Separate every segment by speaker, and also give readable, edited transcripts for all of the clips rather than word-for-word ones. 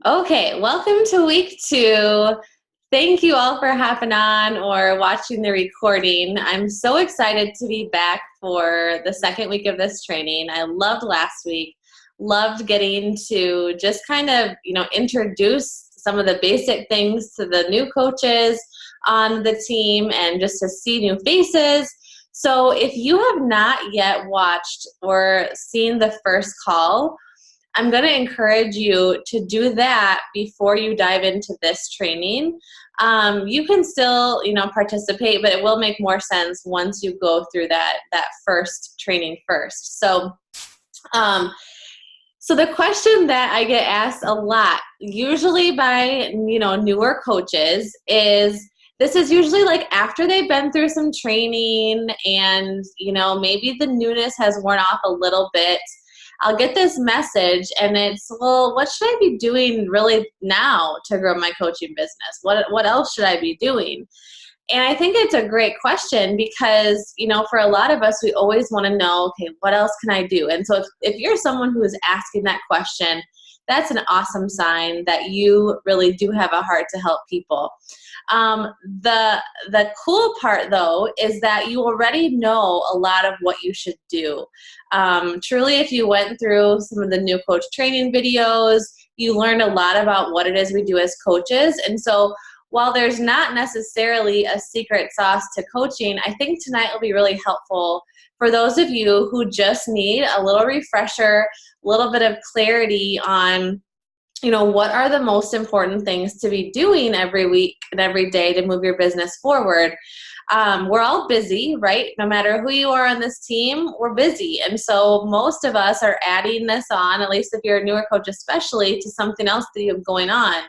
Speaker 1: Okay, welcome to week 2. Thank you all for hopping on or watching the recording. I'm so excited to be back for the second week of this training. I loved last week, loved getting to just kind of, introduce some of the basic things to the new coaches on the team and just to see new faces. So if you have not yet watched or seen the first call, I'm going to encourage you to do that before you dive into this training. You can still, participate, but it will make more sense once you go through that first training first. So the question that I get asked a lot, usually by, newer coaches, is this is usually like after they've been through some training and, maybe the newness has worn off a little bit. I'll get this message and it's, well, what should I be doing really now to grow my coaching business? What else should I be doing? And I think it's a great question because, for a lot of us, we always want to know, okay, what else can I do? And so if you're someone who is asking that question, that's an awesome sign that you really do have a heart to help people. The cool part, though, is that you already know a lot of what you should do. Truly, if you went through some of the new coach training videos, you learned a lot about what it is we do as coaches. And so while there's not necessarily a secret sauce to coaching, I think tonight will be really helpful for those of you who just need a little refresher, a little bit of clarity on what are the most important things to be doing every week and every day to move your business forward. We're all busy, right? No matter who you are on this team, we're busy. And so most of us are adding this on, at least if you're a newer coach especially, to something else that you have going on.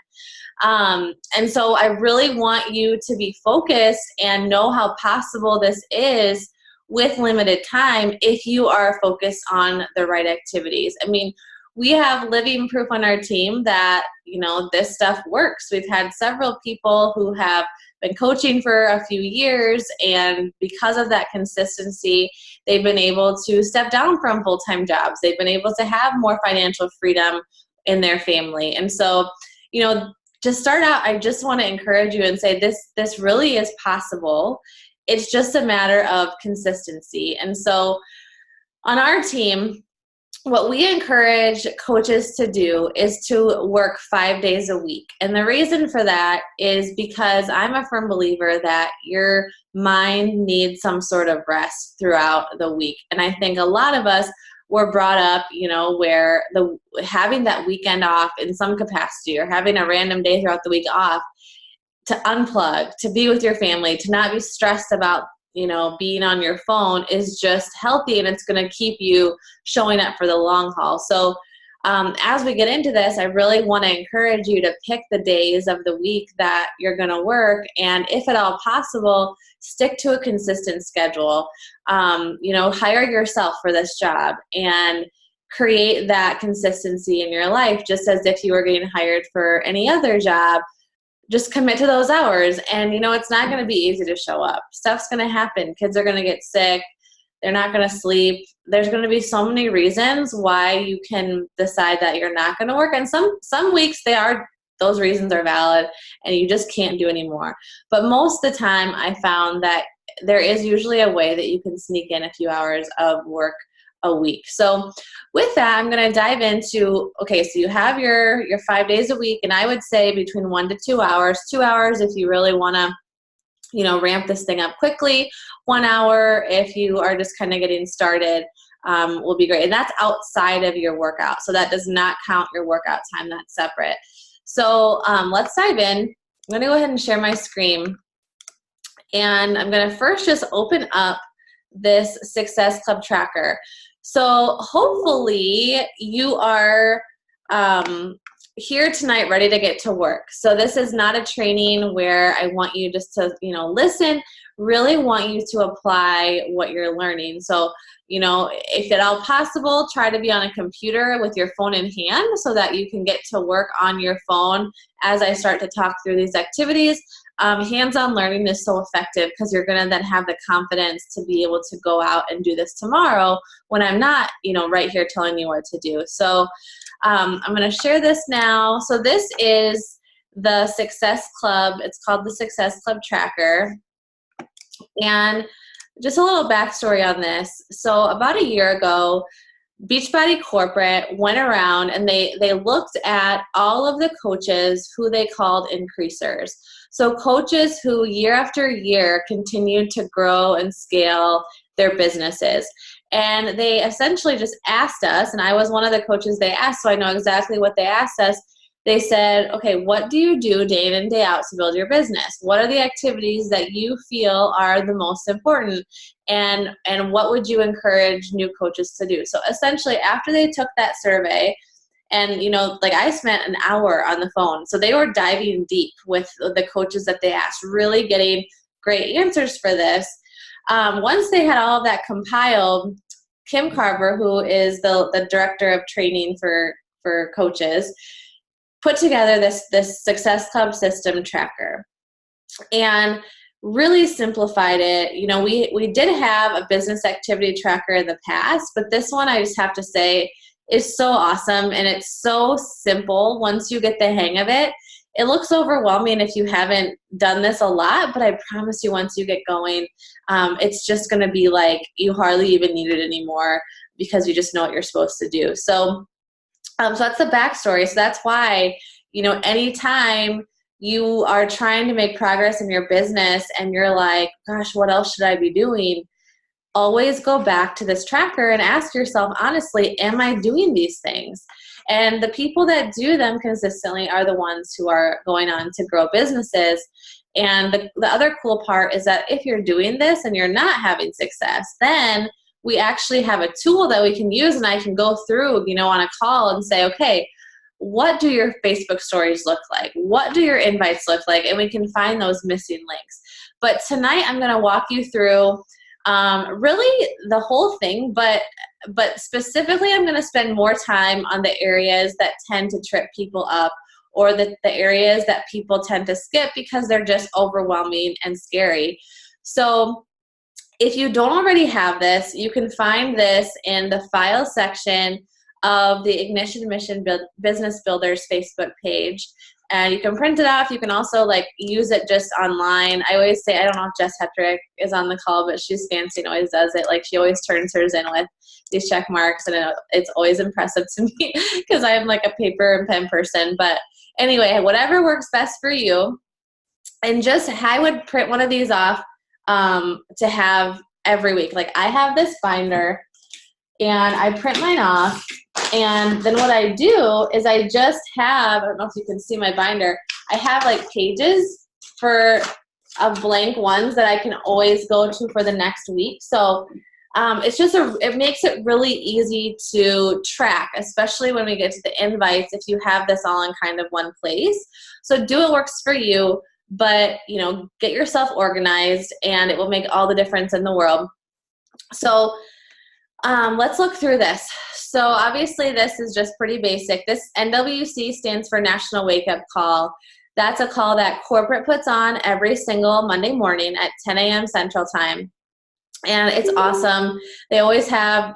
Speaker 1: And so I really want you to be focused and know how possible this is with limited time if you are focused on the right activities. I mean, we have living proof on our team that, this stuff works. We've had several people who have been coaching for a few years, and because of that consistency, they've been able to step down from full-time jobs. They've been able to have more financial freedom in their family. And so, to start out, I just want to encourage you and say this really is possible. It's just a matter of consistency. And so on our team, what we encourage coaches to do is to work 5 days a week. And the reason for that is because I'm a firm believer that your mind needs some sort of rest throughout the week. And I think a lot of us were brought up, where having that weekend off in some capacity or having a random day throughout the week off to unplug, to be with your family, to not be stressed about being on your phone is just healthy, and it's going to keep you showing up for the long haul. So as we get into this, I really want to encourage you to pick the days of the week that you're going to work, and if at all possible, stick to a consistent schedule. Hire yourself for this job and create that consistency in your life, just as if you were getting hired for any other job. Just commit to those hours. And, it's not going to be easy to show up. Stuff's going to happen. Kids are going to get sick. They're not going to sleep. There's going to be so many reasons why you can decide that you're not going to work. And some weeks those reasons are valid and you just can't do anymore. But most of the time I found that there is usually a way that you can sneak in a few hours of work a week. So with that, I'm going to dive into, okay, so you have your 5 days a week, and I would say between 1 to 2 hours, 2 hours if you really want to, ramp this thing up quickly, 1 hour if you are just kind of getting started will be great. And that's outside of your workout. So that does not count your workout time. That's separate. So let's dive in. I'm going to go ahead and share my screen. And I'm going to first just open up this Success Club tracker. So hopefully you are here tonight ready to get to work. So this is not a training where I want you just to, listen, really want you to apply what you're learning. So, if at all possible, try to be on a computer with your phone in hand so that you can get to work on your phone as I start to talk through these activities. Hands-on learning is so effective because you're going to then have the confidence to be able to go out and do this tomorrow when I'm not, right here telling you what to do. So I'm going to share this now. So this is the Success Club. It's called the Success Club Tracker. And just a little backstory on this. So about a year ago, Beachbody Corporate went around and they looked at all of the coaches who they called increasers. So coaches who year after year continued to grow and scale their businesses. And they essentially just asked us, and I was one of the coaches they asked, so I know exactly what they asked us. They said, okay, what do you do day in and day out to build your business? What are the activities that you feel are the most important? And what would you encourage new coaches to do? So essentially, after they took that survey, and like I spent an hour on the phone, so they were diving deep with the coaches that they asked, really getting great answers for this. Once they had all of that compiled, Kim Carver, who is the director of training for coaches, put together this Success Club system tracker and really simplified it. We did have a business activity tracker in the past, but this one, I just have to say, is so awesome, and it's so simple once you get the hang of it. It looks overwhelming if you haven't done this a lot, but I promise you, once you get going, it's just going to be like you hardly even need it anymore because you just know what you're supposed to do. So that's the backstory. So that's why, anytime you are trying to make progress in your business and you're like, gosh, what else should I be doing? Always go back to this tracker and ask yourself, honestly, am I doing these things? And the people that do them consistently are the ones who are going on to grow businesses. And the other cool part is that if you're doing this and you're not having success, then we actually have a tool that we can use, and I can go through, on a call and say, okay, what do your Facebook stories look like? What do your invites look like? And we can find those missing links. But tonight I'm going to walk you through really the whole thing, but specifically I'm going to spend more time on the areas that tend to trip people up, or the areas that people tend to skip because they're just overwhelming and scary. So if you don't already have this, you can find this in the file section of the Ignition Mission Business Builders Facebook page. And you can print it off. You can also use it just online. I always say, I don't know if Jess Hetrick is on the call, but she's fancy and always does it. She always turns hers in with these check marks, and it's always impressive to me because I'm a paper and pen person. But anyway, whatever works best for you. And I would print one of these off to have every week. I have this binder and I print mine off, and then what I do is I just have, I don't know if you can see my binder, I have pages for blank ones that I can always go to for the next week. So it makes it really easy to track, especially when we get to the invites, if you have this all in kind of one place. So do what works for you, but get yourself organized, and it will make all the difference in the world. So let's look through this. So obviously this is just pretty basic. This NWC stands for National Wake Up Call. That's a call that corporate puts on every single Monday morning at 10 a.m. Central Time. And it's awesome. They always have,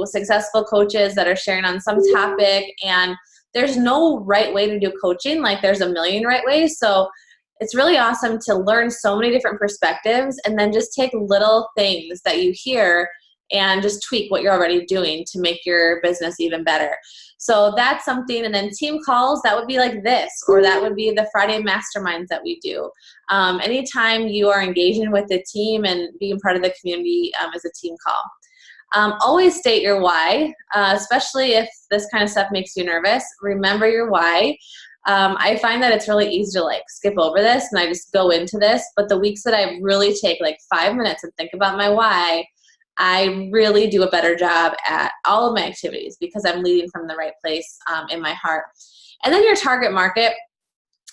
Speaker 1: successful coaches that are sharing on some topic, and there's no right way to do coaching. There's a million right ways. So it's really awesome to learn so many different perspectives, and then just take little things that you hear and just tweak what you're already doing to make your business even better. So that's something. And then team calls, that would be like this, or that would be the Friday masterminds that we do. Anytime you are engaging with the team and being part of the community is a team call. Always state your why, especially if this kind of stuff makes you nervous. Remember your why. I find that it's really easy to skip over this and I just go into this, but the weeks that I really take 5 minutes and think about my why, I really do a better job at all of my activities because I'm leading from the right place in my heart. And then your target market.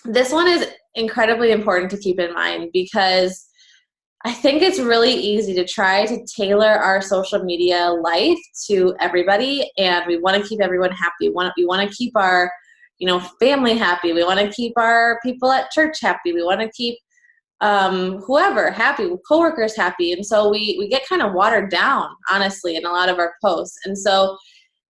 Speaker 1: This one is incredibly important to keep in mind because I think it's really easy to try to tailor our social media life to everybody, and we want to keep everyone happy. We want to keep our family happy. We want to keep our people at church happy. We want to keep whoever happy, coworkers happy. And so we get kind of watered down, honestly, in a lot of our posts. And so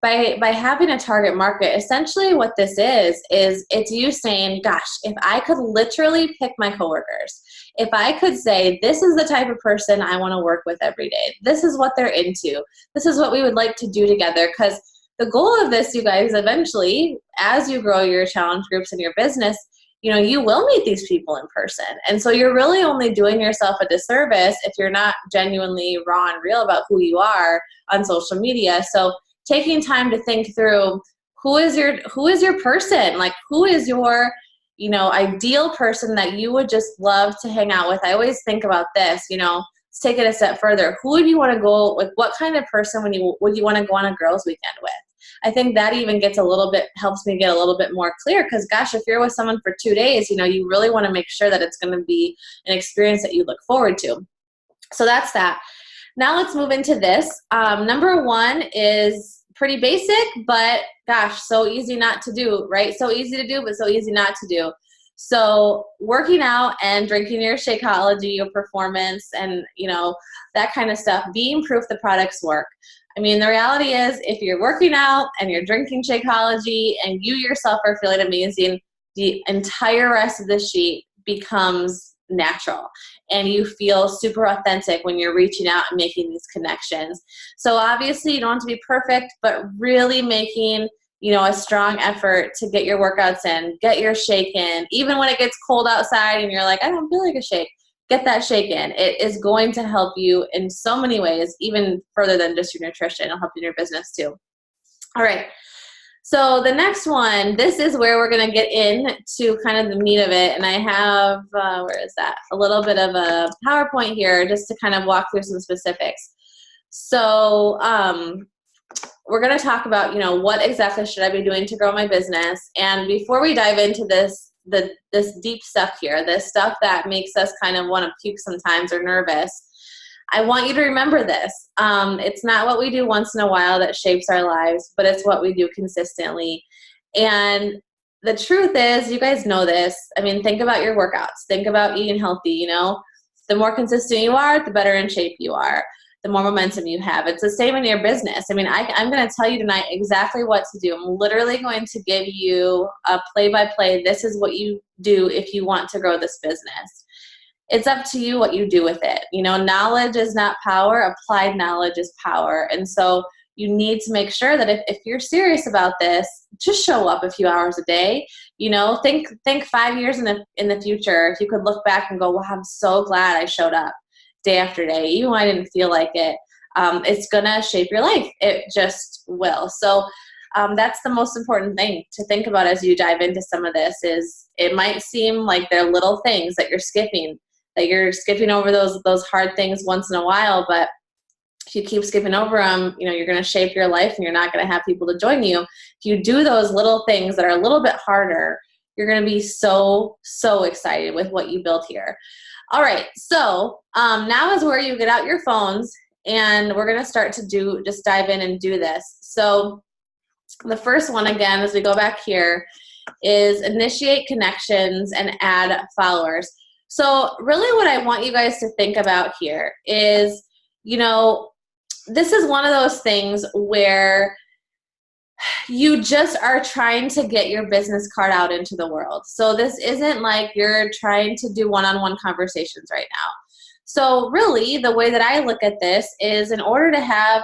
Speaker 1: by having a target market, essentially what this is it's you saying, gosh, if I could literally pick my coworkers, if I could say, this is the type of person I want to work with every day, this is what they're into, this is what we would like to do together. Because the goal of this, you guys, eventually, as you grow your challenge groups in your business, you will meet these people in person. And so you're really only doing yourself a disservice if you're not genuinely raw and real about who you are on social media. So taking time to think through, who is your person? Like, who is your, ideal person that you would just love to hang out with? I always think about this, let's take it a step further. Who would you want to go with? What kind of person would you want to go on a girls' weekend with? I think that even helps me get a little bit more clear, because gosh, if you're with someone for 2 days, you really want to make sure that it's going to be an experience that you look forward to. So that's that. Now let's move into this. Number 1 is pretty basic, but gosh, so easy not to do, right? So easy to do, but so easy not to do. So working out and drinking your Shakeology, your performance, and that kind of stuff, being proof the products work. I mean, the reality is, if you're working out and you're drinking Shakeology and you yourself are feeling amazing, the entire rest of the sheet becomes natural, and you feel super authentic when you're reaching out and making these connections. So obviously you don't have to be perfect, but really making a strong effort to get your workouts in, get your shake in, even when it gets cold outside and you're like, I don't feel like a shake. Get that shake in. It is going to help you in so many ways, even further than just your nutrition. It'll help you in your business too. All right. So the next one, this is where we're going to get into kind of the meat of it. And I have, where is that? A little bit of a PowerPoint here just to kind of walk through some specifics. So we're going to talk about, what exactly should I be doing to grow my business? And before we dive into this deep stuff here, this stuff that makes us kind of want to puke sometimes or nervous, I want you to remember this. It's not what we do once in a while that shapes our lives, but it's what we do consistently. And the truth is, you guys know this. I mean, think about your workouts. Think about eating healthy, The more consistent you are, the better in shape you are, the more momentum you have. It's the same in your business. I mean, I'm going to tell you tonight exactly what to do. I'm literally going to give you a play-by-play. This is what you do if you want to grow this business. It's up to you what you do with it. Knowledge is not power. Applied knowledge is power. And so you need to make sure that if you're serious about this, just show up a few hours a day. Think 5 years in the future. If you could look back and go, wow, I'm so glad I showed up day after day, even when I didn't feel like it. It's going to shape your life. It just will. So that's the most important thing to think about as you dive into some of this. Is it might seem like they're little things that you're skipping over those hard things once in a while, but if you keep skipping over them, you're going to shape your life and you're not going to have people to join you. If you do those little things that are a little bit harder, you're going to be so, so excited with what you built here. All right, so now is where you get out your phones, and we're going to start to just dive in and do this. So the first one, again, as we go back here, is initiate connections and add followers. So really what I want you guys to think about here is, this is one of those things where you just are trying to get your business card out into the world. So this isn't like you're trying to do one-on-one conversations right now. So really, the way that I look at this is, in order to have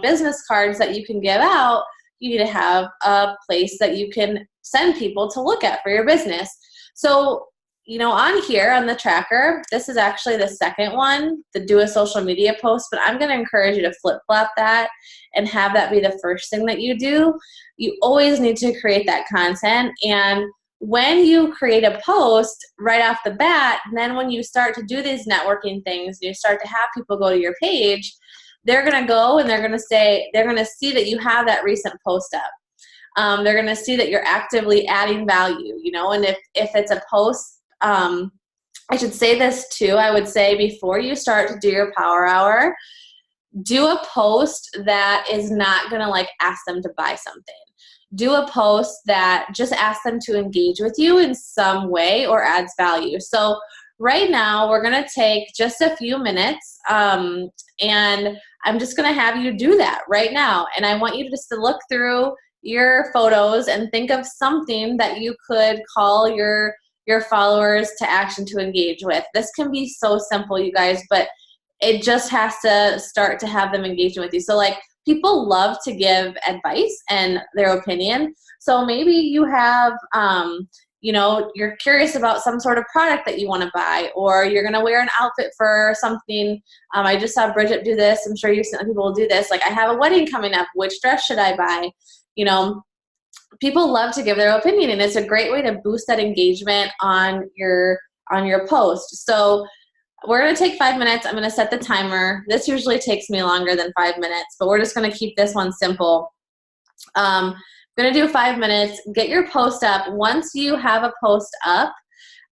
Speaker 1: business cards that you can give out, you need to have a place that you can send people to look at for your business. So on here on the tracker, this is actually the second one, the do a social media post, but I'm going to encourage you to flip-flop that and have that be the first thing that you do. You always need to create that content, and when you create a post right off the bat, then when you start to do these networking things, you start to have people go to your page, they're going to go and they're going to see that you have that recent post up. They're going to see that you're actively adding value, and if it's a post, I should say this too. I would say, before you start to do your power hour, do a post that is not going to ask them to buy something. Do a post that just asks them to engage with you in some way or adds value. So right now we're going to take just a few minutes, and I'm just going to have you do that right now. And I want you just to look through your photos and think of something that you could call your followers to action to engage with. This can be so simple, you guys, but it just has to start to have them engaging with you. So like, people love to give advice and their opinion. So maybe you have, you're curious about some sort of product that you want to buy, or you're going to wear an outfit for something. I just saw Bridget do this. I'm sure you've seen people will do this. Like, I have a wedding coming up. Which dress should I buy? You know, people love to give their opinion, and it's a great way to boost that engagement on your post. So we're going to take 5 minutes. I'm going to set the timer. This usually takes me longer than 5 minutes, but we're just going to keep this one simple. I'm going to do 5 minutes. Get your post up. Once you have a post up,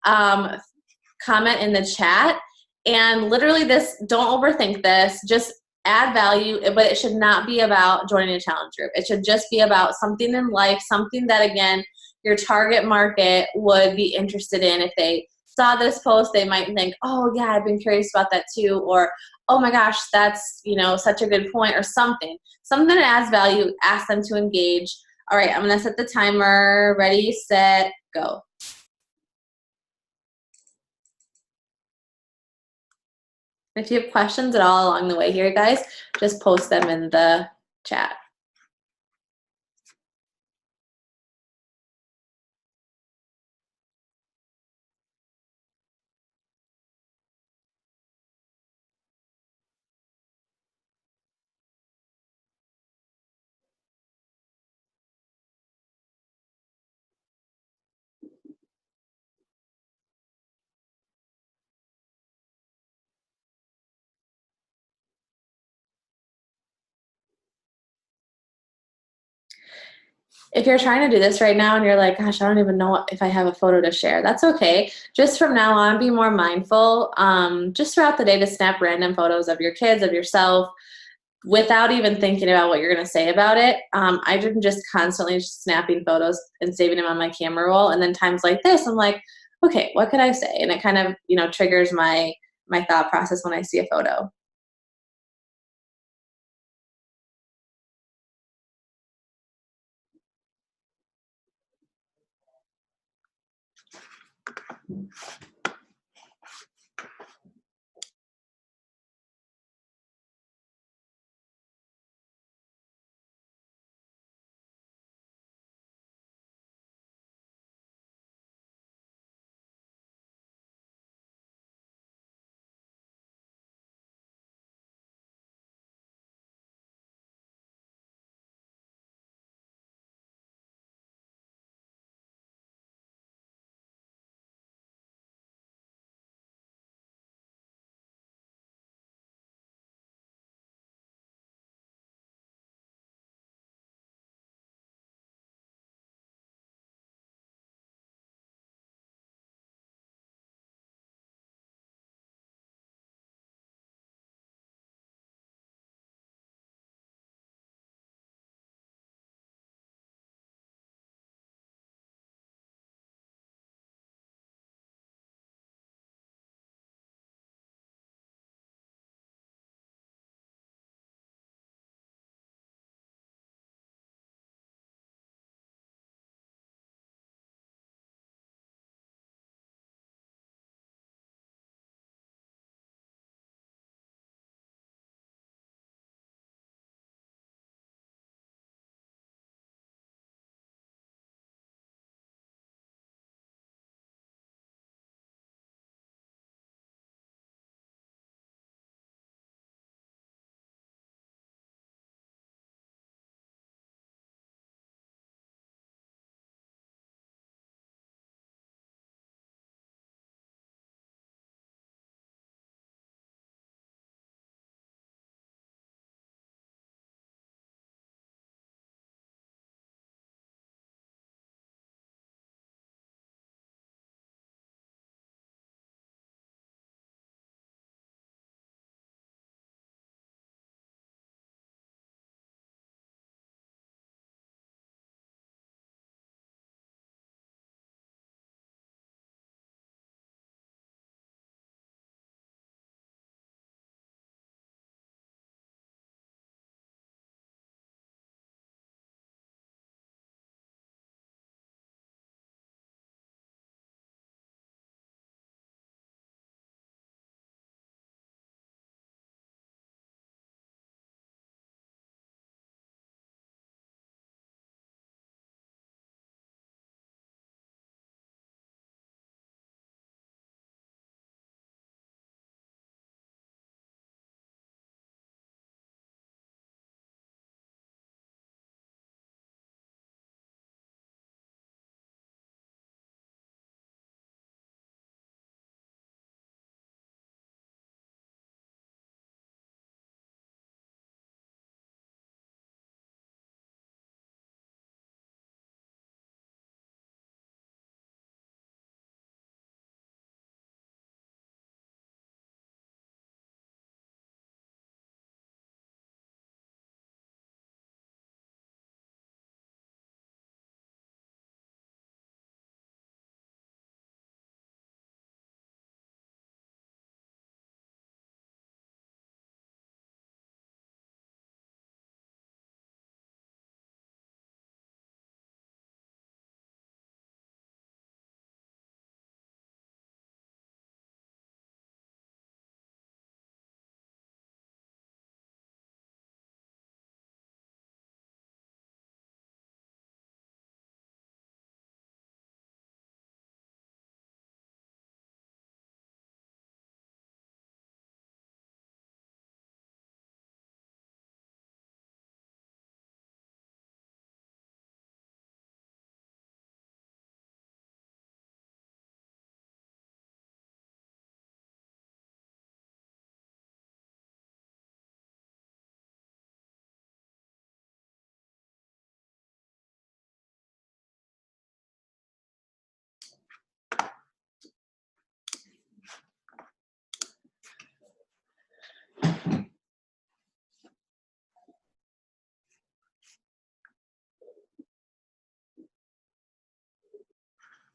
Speaker 1: comment in the chat. And literally don't overthink this. Just add value, but it should not be about joining a challenge group. It should just be about something in life, something that, again, your target market would be interested in. If they saw this post, they might think, oh yeah, I've been curious about that too, or oh my gosh, that's such a good point, or something that adds value. Ask them to engage. All right, I'm gonna set the timer. Ready, set, go. If you have questions at all along the way here, guys, just post them in the chat. If you're trying to do this right now and you're like, gosh, I don't even know if I have a photo to share, that's okay. Just from now on, be more mindful. Just throughout the day, to snap random photos of your kids, of yourself, without even thinking about what you're going to say about it. I've been just constantly snapping photos and saving them on my camera roll. And then times like this, I'm like, okay, what could I say? And it kind of, triggers my thought process when I see a photo.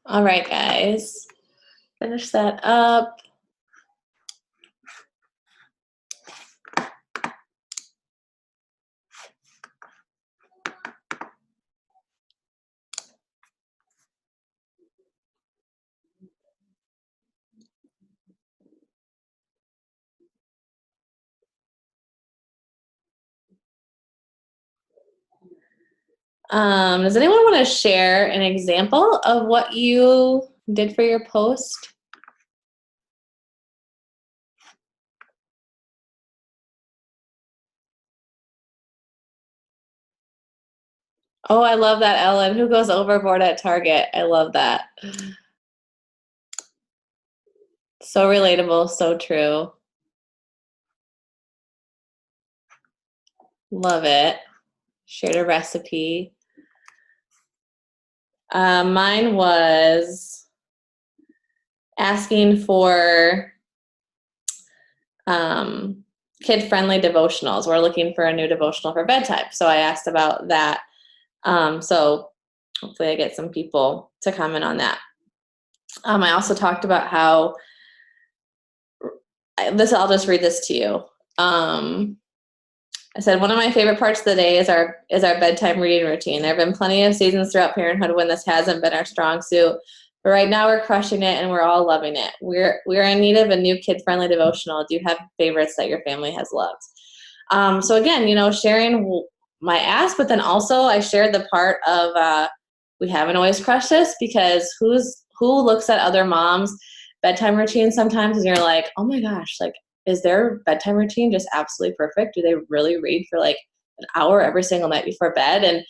Speaker 1: All right, guys. Finish that up. Does anyone want to share an example of what you did for your post? Oh, I love that, Ellen. Who goes overboard at Target? I love that. So relatable, so true. Love it. Shared a recipe. Mine was asking for kid-friendly devotionals. We're looking for a new devotional for bedtime. So I asked about that. So hopefully I get some people to comment on that. I also talked about how I'll just read this to you. I said, one of my favorite parts of the day is our bedtime reading routine. There have been plenty of seasons throughout parenthood when this hasn't been our strong suit, but right now we're crushing it and we're all loving it. We're in need of a new kid-friendly devotional. Do you have favorites that your family has loved? So again, sharing my ask, but then also I shared the part of we haven't always crushed this, because who looks at other moms' bedtime routines sometimes and you're like, oh my gosh, like, is their bedtime routine just absolutely perfect? Do they really read for like an hour every single night before bed? And,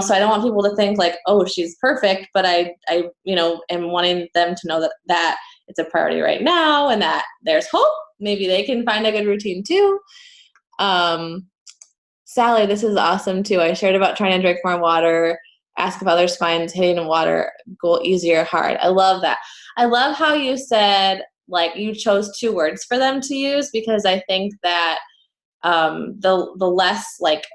Speaker 1: so I don't want people to think like, oh, she's perfect, but I am wanting them to know that it's a priority right now and that there's hope. Maybe they can find a good routine too. Sally, this is awesome too. I shared about trying to drink more water, ask if others find hitting water go easy or hard. I love that. I love how you said, like, you chose 2 words for them to use, because I think that the less like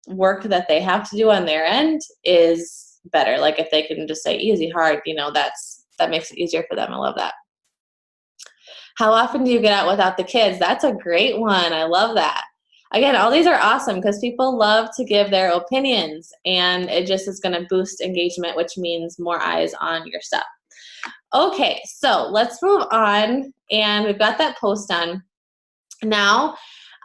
Speaker 1: work that they have to do on their end is better. Like if they can just say easy, hard, that makes it easier for them. I love that. How often do you get out without the kids? That's a great one. I love that. Again, all these are awesome because people love to give their opinions, and it just is going to boost engagement, which means more eyes on your stuff. Okay, so let's move on, and we've got that post done. Now,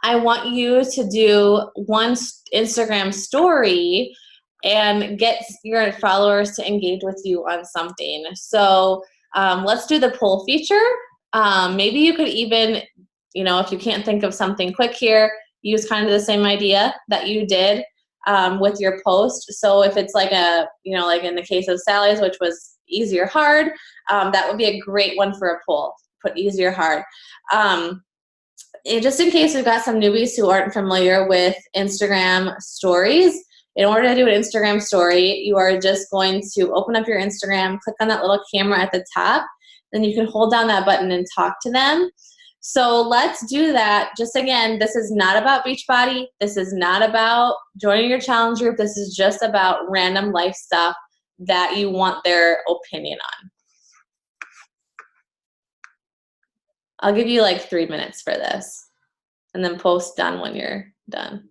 Speaker 1: I want you to do one Instagram story and get your followers to engage with you on something. So let's do the poll feature. Maybe you could even, if you can't think of something quick here, use kind of the same idea that you did with your post. So if it's like like in the case of Sally's, which was easy or hard, that would be a great one for a poll. Put easy or hard. And just in case we've got some newbies who aren't familiar with Instagram stories, in order to do an Instagram story, you are just going to open up your Instagram, click on that little camera at the top, then you can hold down that button and talk to them. So let's do that. Just again, this is not about Beachbody. This is not about joining your challenge group. This is just about random life stuff that you want their opinion on. I'll give you like 3 minutes for this, and then post done when you're done.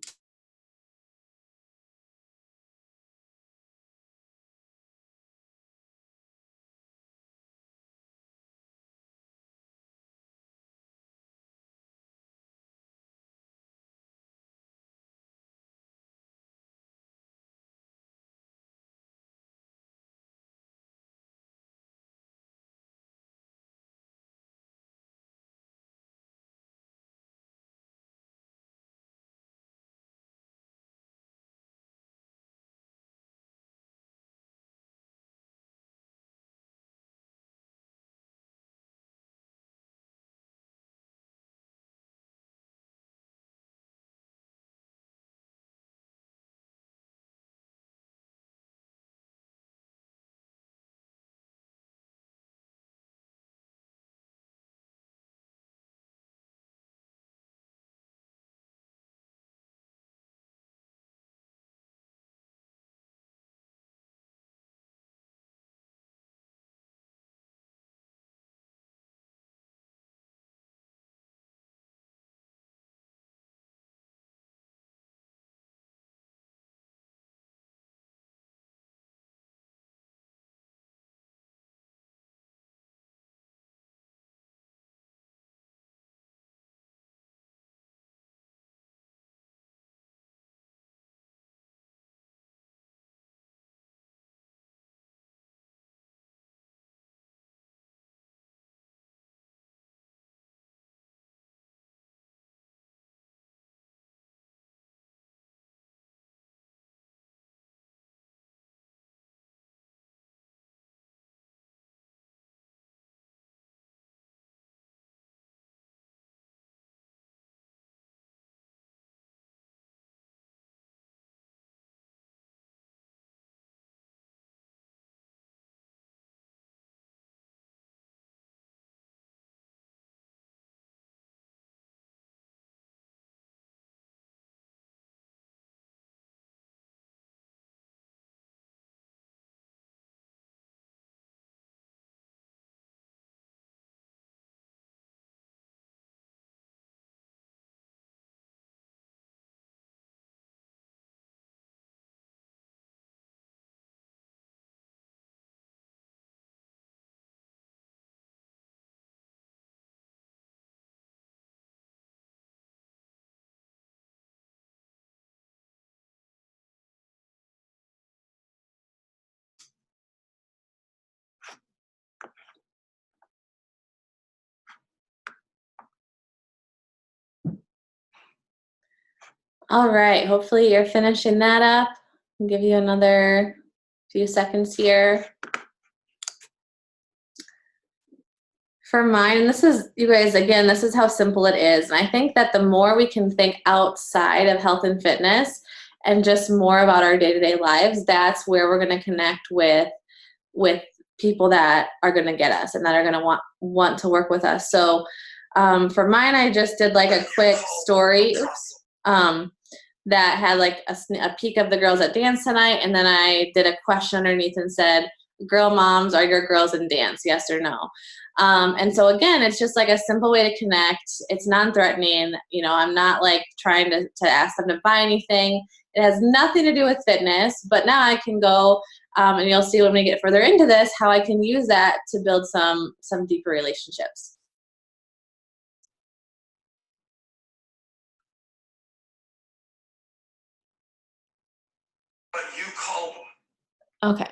Speaker 1: All right, hopefully you're finishing that up. I'll give you another few seconds here. For mine, and this is, you guys, again, this is how simple it is. And I think that the more we can think outside of health and fitness and just more about our day-to-day lives, that's where we're going to connect with people that are going to get us and that are going to want to work with us. So for mine, I just did like a quick story, that had like a peek of the girls at dance tonight. And then I did a question underneath and said, girl moms, are your girls in dance? Yes or no? And so again, it's just like a simple way to connect. It's non-threatening. You know, I'm not like trying to ask them to buy anything. It has nothing to do with fitness, but now I can go, and you'll see when we get further into this, how I can use that to build some deeper relationships.
Speaker 2: But you called.
Speaker 1: Okay.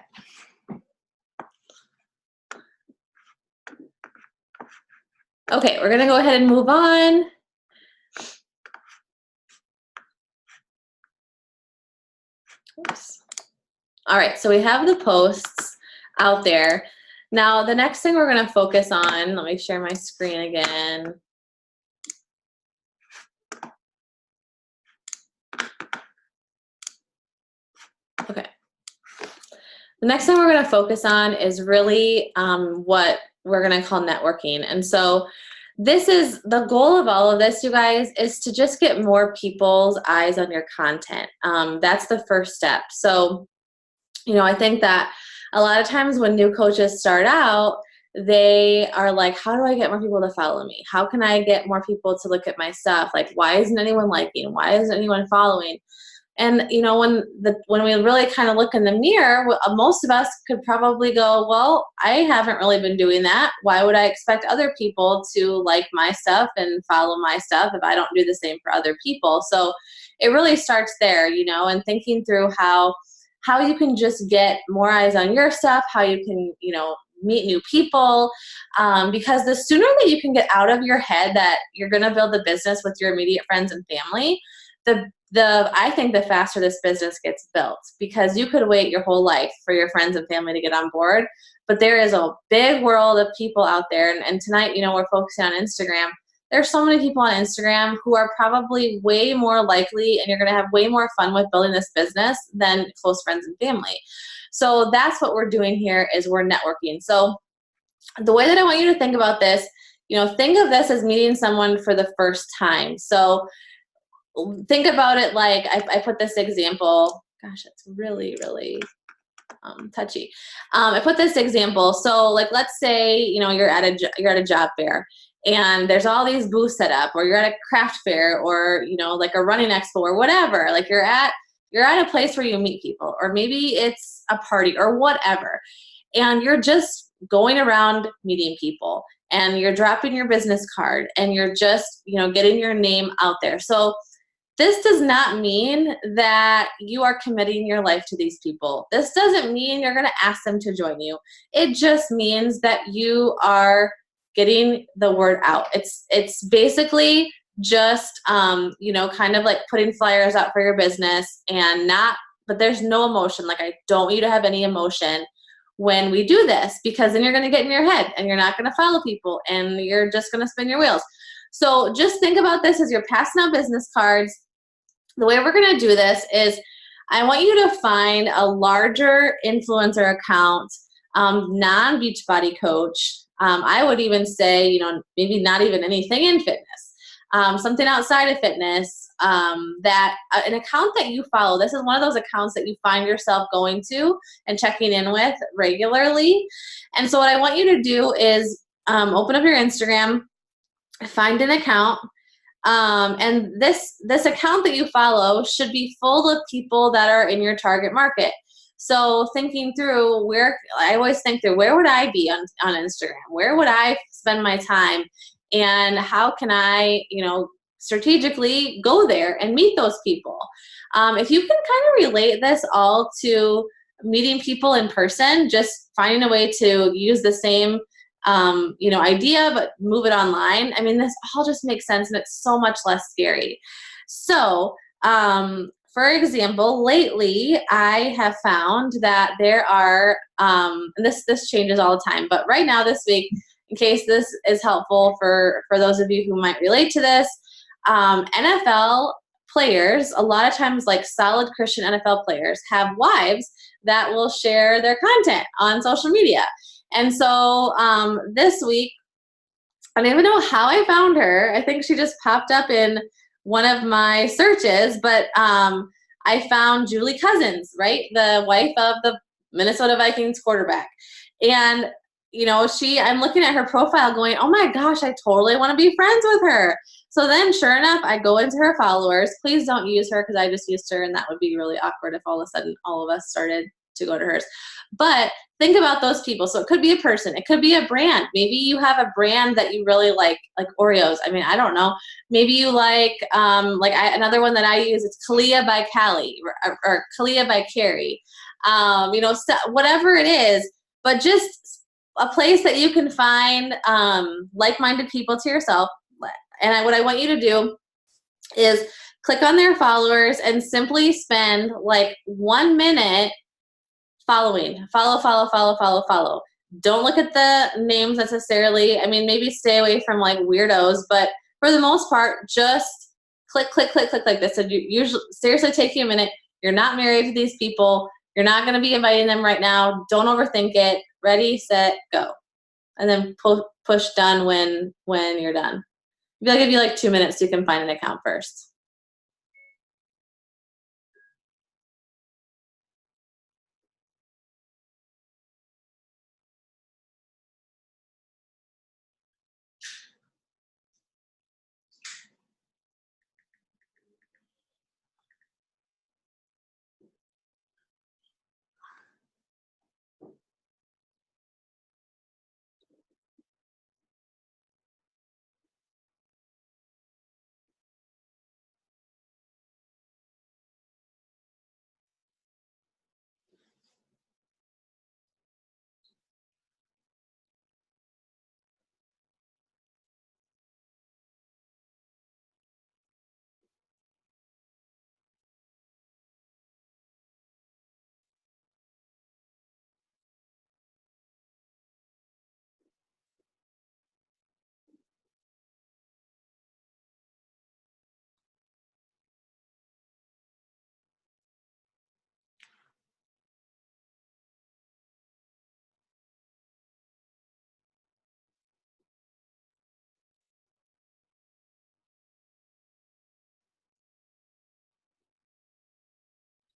Speaker 1: Okay, we're gonna go ahead and move on. Oops. All right, so we have the posts out there. Now, the next thing we're gonna focus on, let me share my screen again. Okay. The next thing we're gonna focus on is really what we're gonna call networking. And so this is the goal of all of this, you guys, is to just get more people's eyes on your content. That's the first step. So, you know, I think that a lot of times when new coaches start out, they are like, how do I get more people to follow me? How can I get more people to look at my stuff? Like, why isn't anyone liking? Why isn't anyone following? And you know, when we really kind of look in the mirror, most of us could probably go, well, I haven't really been doing that. Why would I expect other people to like my stuff and follow my stuff if I don't do the same for other people? So it really starts there, you know, and thinking through how you can just get more eyes on your stuff, how you can, you know, meet new people, because the sooner that you can get out of your head that you're going to build a business with your immediate friends and family, I think the faster this business gets built, because you could wait your whole life for your friends and family to get on board, but there is a big world of people out there. And tonight, you know, we're focusing on Instagram. There's so many people on Instagram who are probably way more likely, and you're going to have way more fun with building this business than close friends and family. So that's what we're doing here, is we're networking. So the way that I want you to think about this, you know, think of this as meeting someone for the first time. So think about it like, I put this example, gosh, it's really, really touchy. I put this example. So like, let's say, you know, you're at a job fair and there's all these booths set up, or you're at a craft fair, or, you know, like a running expo or whatever. Like you're at a place where you meet people, or maybe it's a party or whatever. And you're just going around meeting people, and you're dropping your business card, and you're just, you know, getting your name out there. So this does not mean that you are committing your life to these people. This doesn't mean you're going to ask them to join you. It just means that you are getting the word out. It's basically just, you know, kind of like putting flyers out for your business, and but there's no emotion. Like, I don't want you to have any emotion when we do this, because then you're going to get in your head and you're not going to follow people, and you're just going to spin your wheels. So just think about this as you're passing out business cards. The way we're going to do this is, I want you to find a larger influencer account, non-Beachbody coach. I would even say, you know, maybe not even anything in fitness, something outside of fitness, that an account that you follow. This is one of those accounts that you find yourself going to and checking in with regularly. And so what I want you to do is open up your Instagram, find an account. And this account that you follow should be full of people that are in your target market. So thinking through I always think through, where would I be on Instagram? Where would I spend my time? And how can I, you know, strategically go there and meet those people? If you can kind of relate this all to meeting people in person, just finding a way to use the same you know, idea, but move it online. I mean, this all just makes sense, and it's so much less scary. So For example, lately I have found that there are, and this changes all the time, but right now this week, in case this is helpful for those of you who might relate to this, NFL players, a lot of times like solid Christian NFL players have wives that will share their content on social media. And so this week, I don't even know how I found her. I think she just popped up in one of my searches, but I found Julie Cousins, right? The wife of the Minnesota Vikings quarterback. And, you know, I'm looking at her profile going, oh my gosh, I totally want to be friends with her. So then sure enough, I go into her followers. Please don't use her because I just used her and that would be really awkward if all of a sudden all of us started to go to hers. But think about those people. So it could be a person. It could be a brand. Maybe you have a brand that you really like Oreos. I mean, I don't know. Maybe you another one that I use is Kalia by Callie or Kalia by Carrie. You know, whatever it is, but just a place that you can find like-minded people to yourself. And what I want you to do is click on their followers and simply spend like 1 minute following. Follow. Don't look at the names necessarily. I mean, maybe stay away from like weirdos, but for the most part, just click this. So you usually seriously take you a minute. You're not married to these people. You're not going to be inviting them right now. Don't overthink it. Ready, set, go. And then push done when you're done. I'll give you like 2 minutes so you can find an account first.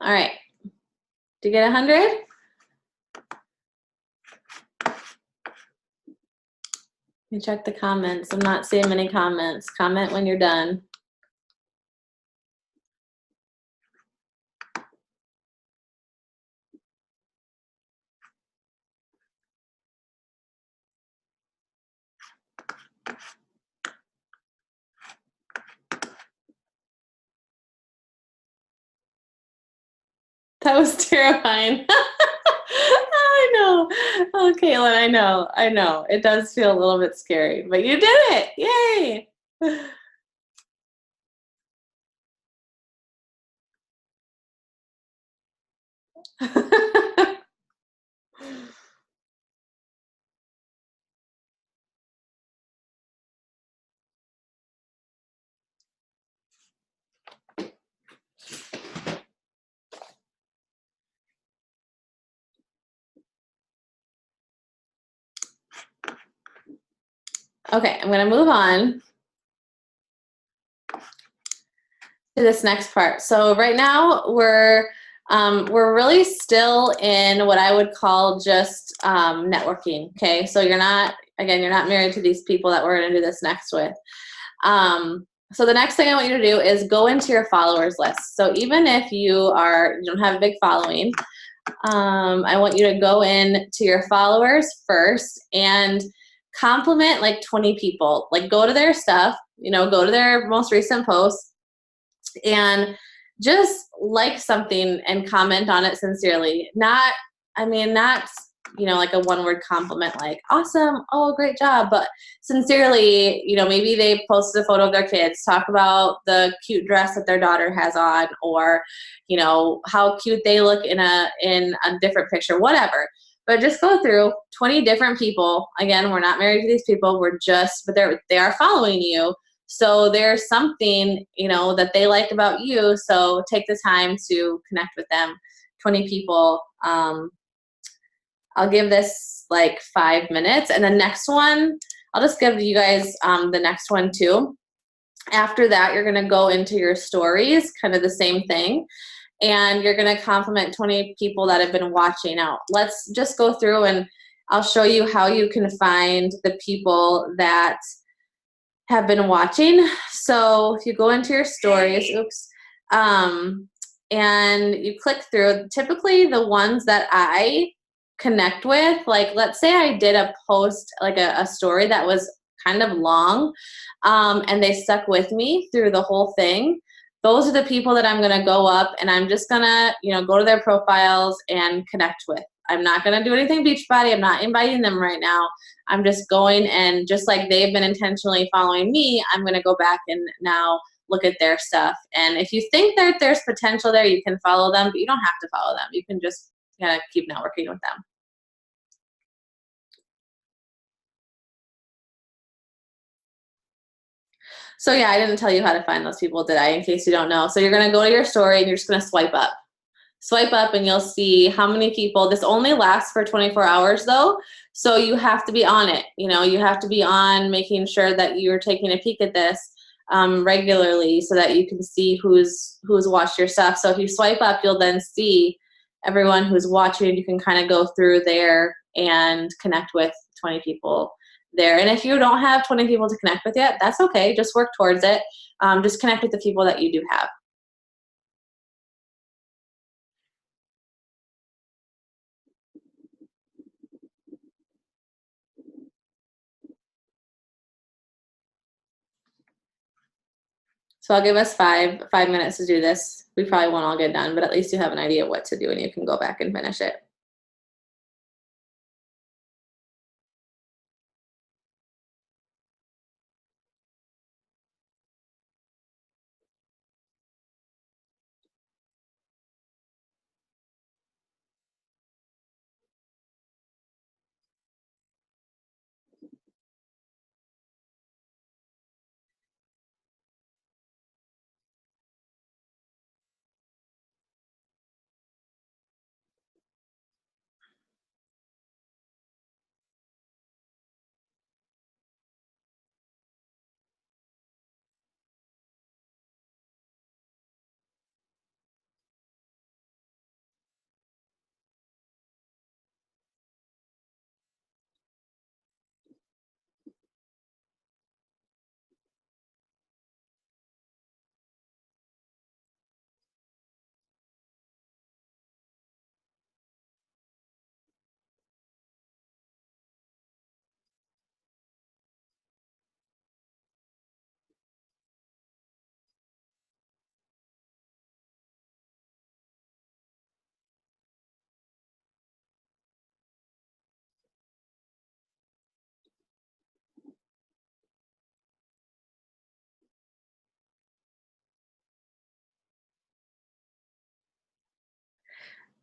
Speaker 1: All right. Did you get 100? You check the comments. I'm not seeing many comments. Comment when you're done. That was terrifying. I know. Oh, Caitlin, I know. It does feel a little bit scary, but you did it. Yay. Okay, I'm going to move on to this next part. So right now we're really still in what I would call just networking. Okay, so you're not married to these people that we're going to do this next with. So the next thing I want you to do is go into your followers list. So even if you don't have a big following, I want you to go in to your followers first and compliment like 20 people. Like go to their stuff, go to their most recent posts and just like something and comment on it sincerely. Not like a one word compliment, like awesome, oh, great job. But sincerely, maybe they posted a photo of their kids, talk about the cute dress that their daughter has on, or, how cute they look in a different picture, whatever. But just go through 20 different people. Again, we're not married to these people. But they are following you. So there's something, that they like about you. So take the time to connect with them. 20 people. I'll give this like 5 minutes. And the next one, I'll just give you guys the next one too. After that, you're going to go into your stories, kind of the same thing. And you're going to compliment 20 people that have been watching out. Let's just go through and I'll show you how you can find the people that have been watching. So if you go into your stories, and you click through, typically the ones that I connect with, like let's say I did a post, like a story that was kind of long, and they stuck with me through the whole thing. Those are the people that I'm going to go up and I'm just going to, go to their profiles and connect with. I'm not going to do anything Beachbody. I'm not inviting them right now. I'm just going, and just like they've been intentionally following me, I'm going to go back and now look at their stuff. And if you think that there's potential there, you can follow them, but you don't have to follow them. You can just kind of keep networking with them. So yeah, I didn't tell you how to find those people, did I? In case you don't know. So you're going to go to your story and you're just going to swipe up. Swipe up and you'll see how many people. This only lasts for 24 hours though. So you have to be on it. You have to be on making sure that you're taking a peek at this regularly so that you can see who's watched your stuff. So if you swipe up, you'll then see everyone who's watching. You can kind of go through there and connect with 20 people there. And if you don't have 20 people to connect with yet, that's okay. Just work towards it. Just connect with the people that you do have. So I'll give us 5 minutes to do this. We probably won't all get done, but at least you have an idea of what to do and you can go back and finish it.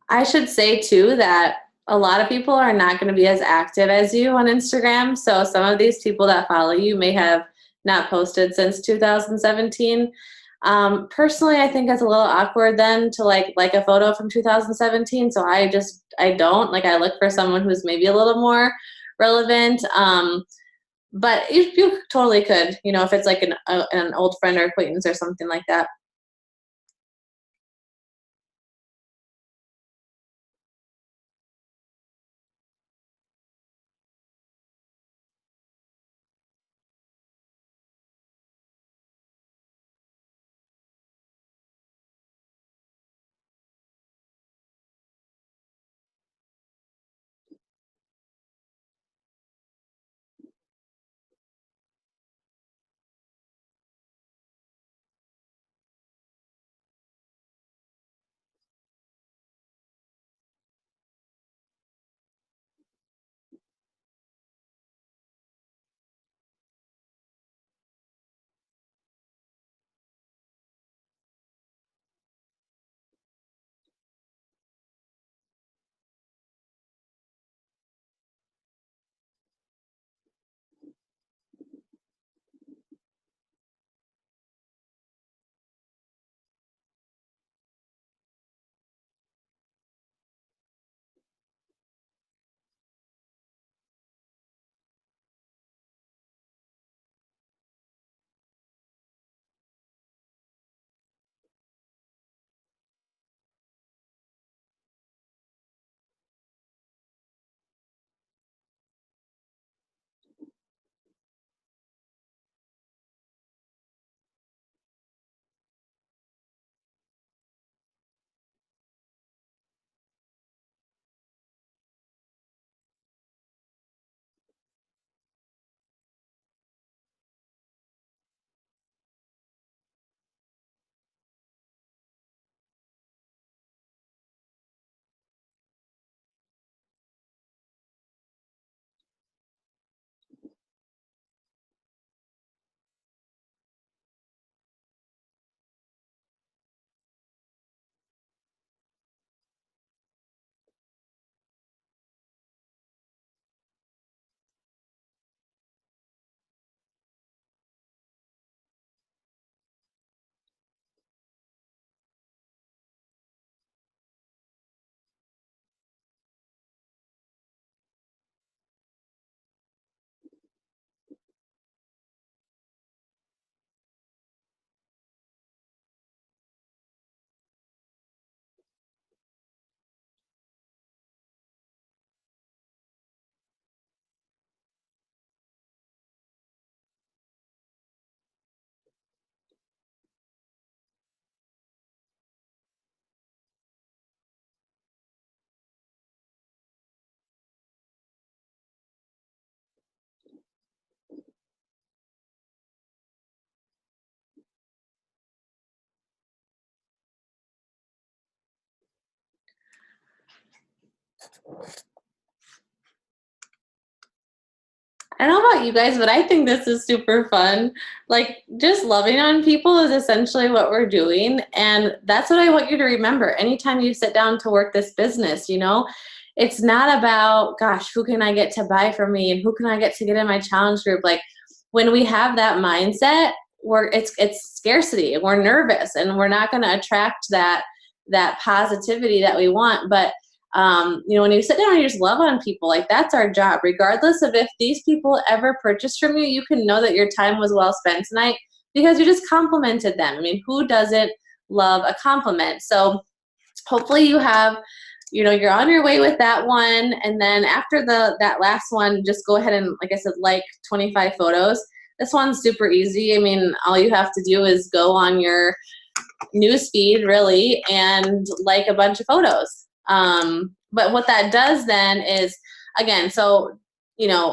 Speaker 1: I should say too that a lot of people are not going to be as active as you on Instagram. So some of these people that follow you may have not posted since 2017. Personally, I think it's a little awkward then to like a photo from 2017. So I don't like, I look for someone who's maybe a little more relevant. But you totally could, if it's like an old friend or acquaintance or something like that. I don't know about you guys, but I think this is super fun. Like, just loving on people is essentially what we're doing. And that's what I want you to remember. Anytime you sit down to work this business, it's not about, gosh, who can I get to buy from me and who can I get to get in my challenge group? Like, when we have that mindset, it's scarcity. We're nervous and we're not going to attract that positivity that we want. But when you sit down and you just love on people, like, that's our job. Regardless of if these people ever purchase from you, you can know that your time was well spent tonight because you just complimented them. I mean, who doesn't love a compliment? So hopefully you have, you're on your way with that one. And then after that last one, just go ahead and, like I said, like 25 photos. This one's super easy. I mean, all you have to do is go on your news feed, really, and like a bunch of photos. But what that does then is, again, so,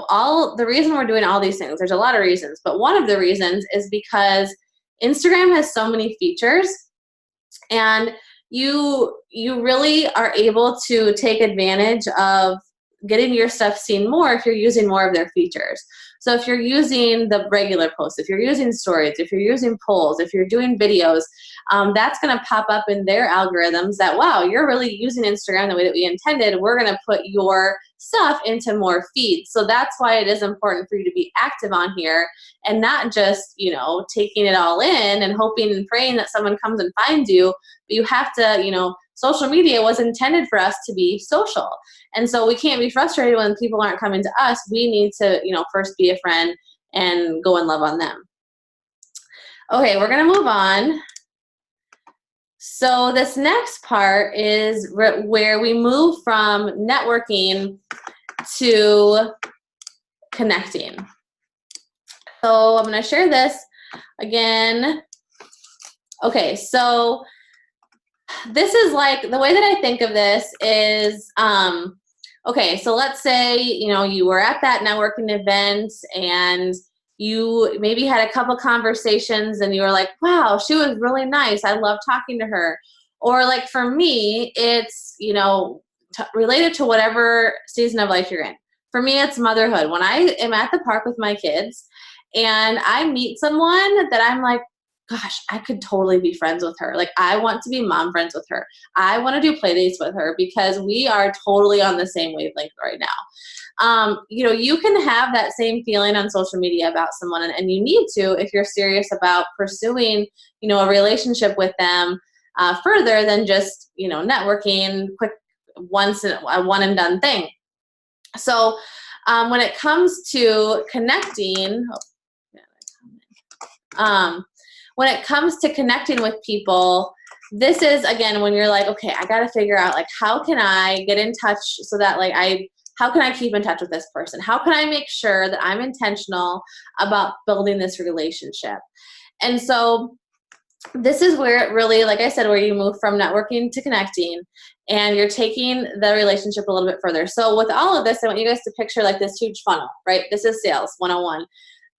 Speaker 1: all the reason we're doing all these things, there's a lot of reasons, but one of the reasons is because Instagram has so many features, and you really are able to take advantage of getting your stuff seen more if you're using more of their features. So if you're using the regular posts, if you're using stories, if you're using polls, if you're doing videos, that's going to pop up in their algorithms that, wow, you're really using Instagram the way that we intended. We're going to put your stuff into more feeds. So that's why it is important for you to be active on here and not just, taking it all in and hoping and praying that someone comes and finds you. But you have to, social media was intended for us to be social. And so we can't be frustrated when people aren't coming to us. We need to, first be a friend and go and love on them. Okay, we're going to move on. So this next part is where we move from networking to connecting. So I'm going to share this again. Okay, so this is like, the way that I think of this is, okay, so let's say, you were at that networking event and you maybe had a couple conversations and you were like, wow, she was really nice. I love talking to her. Or like for me, it's, related to whatever season of life you're in. For me, it's motherhood. When I am at the park with my kids and I meet someone that I'm like, gosh, I could totally be friends with her. Like, I want to be mom friends with her. I want to do play dates with her because we are totally on the same wavelength right now. You can have that same feeling on social media about someone, and you need to if you're serious about pursuing, a relationship with them further than just, networking, quick, a one and done thing. So when it comes to connecting, when it comes to connecting with people, this is, again, when you're like, okay, I got to figure out, like, how can I get in touch so that, like, how can I keep in touch with this person? How can I make sure that I'm intentional about building this relationship? And so this is where it really, like I said, where you move from networking to connecting and you're taking the relationship a little bit further. So with all of this, I want you guys to picture like this huge funnel, right? This is sales 101.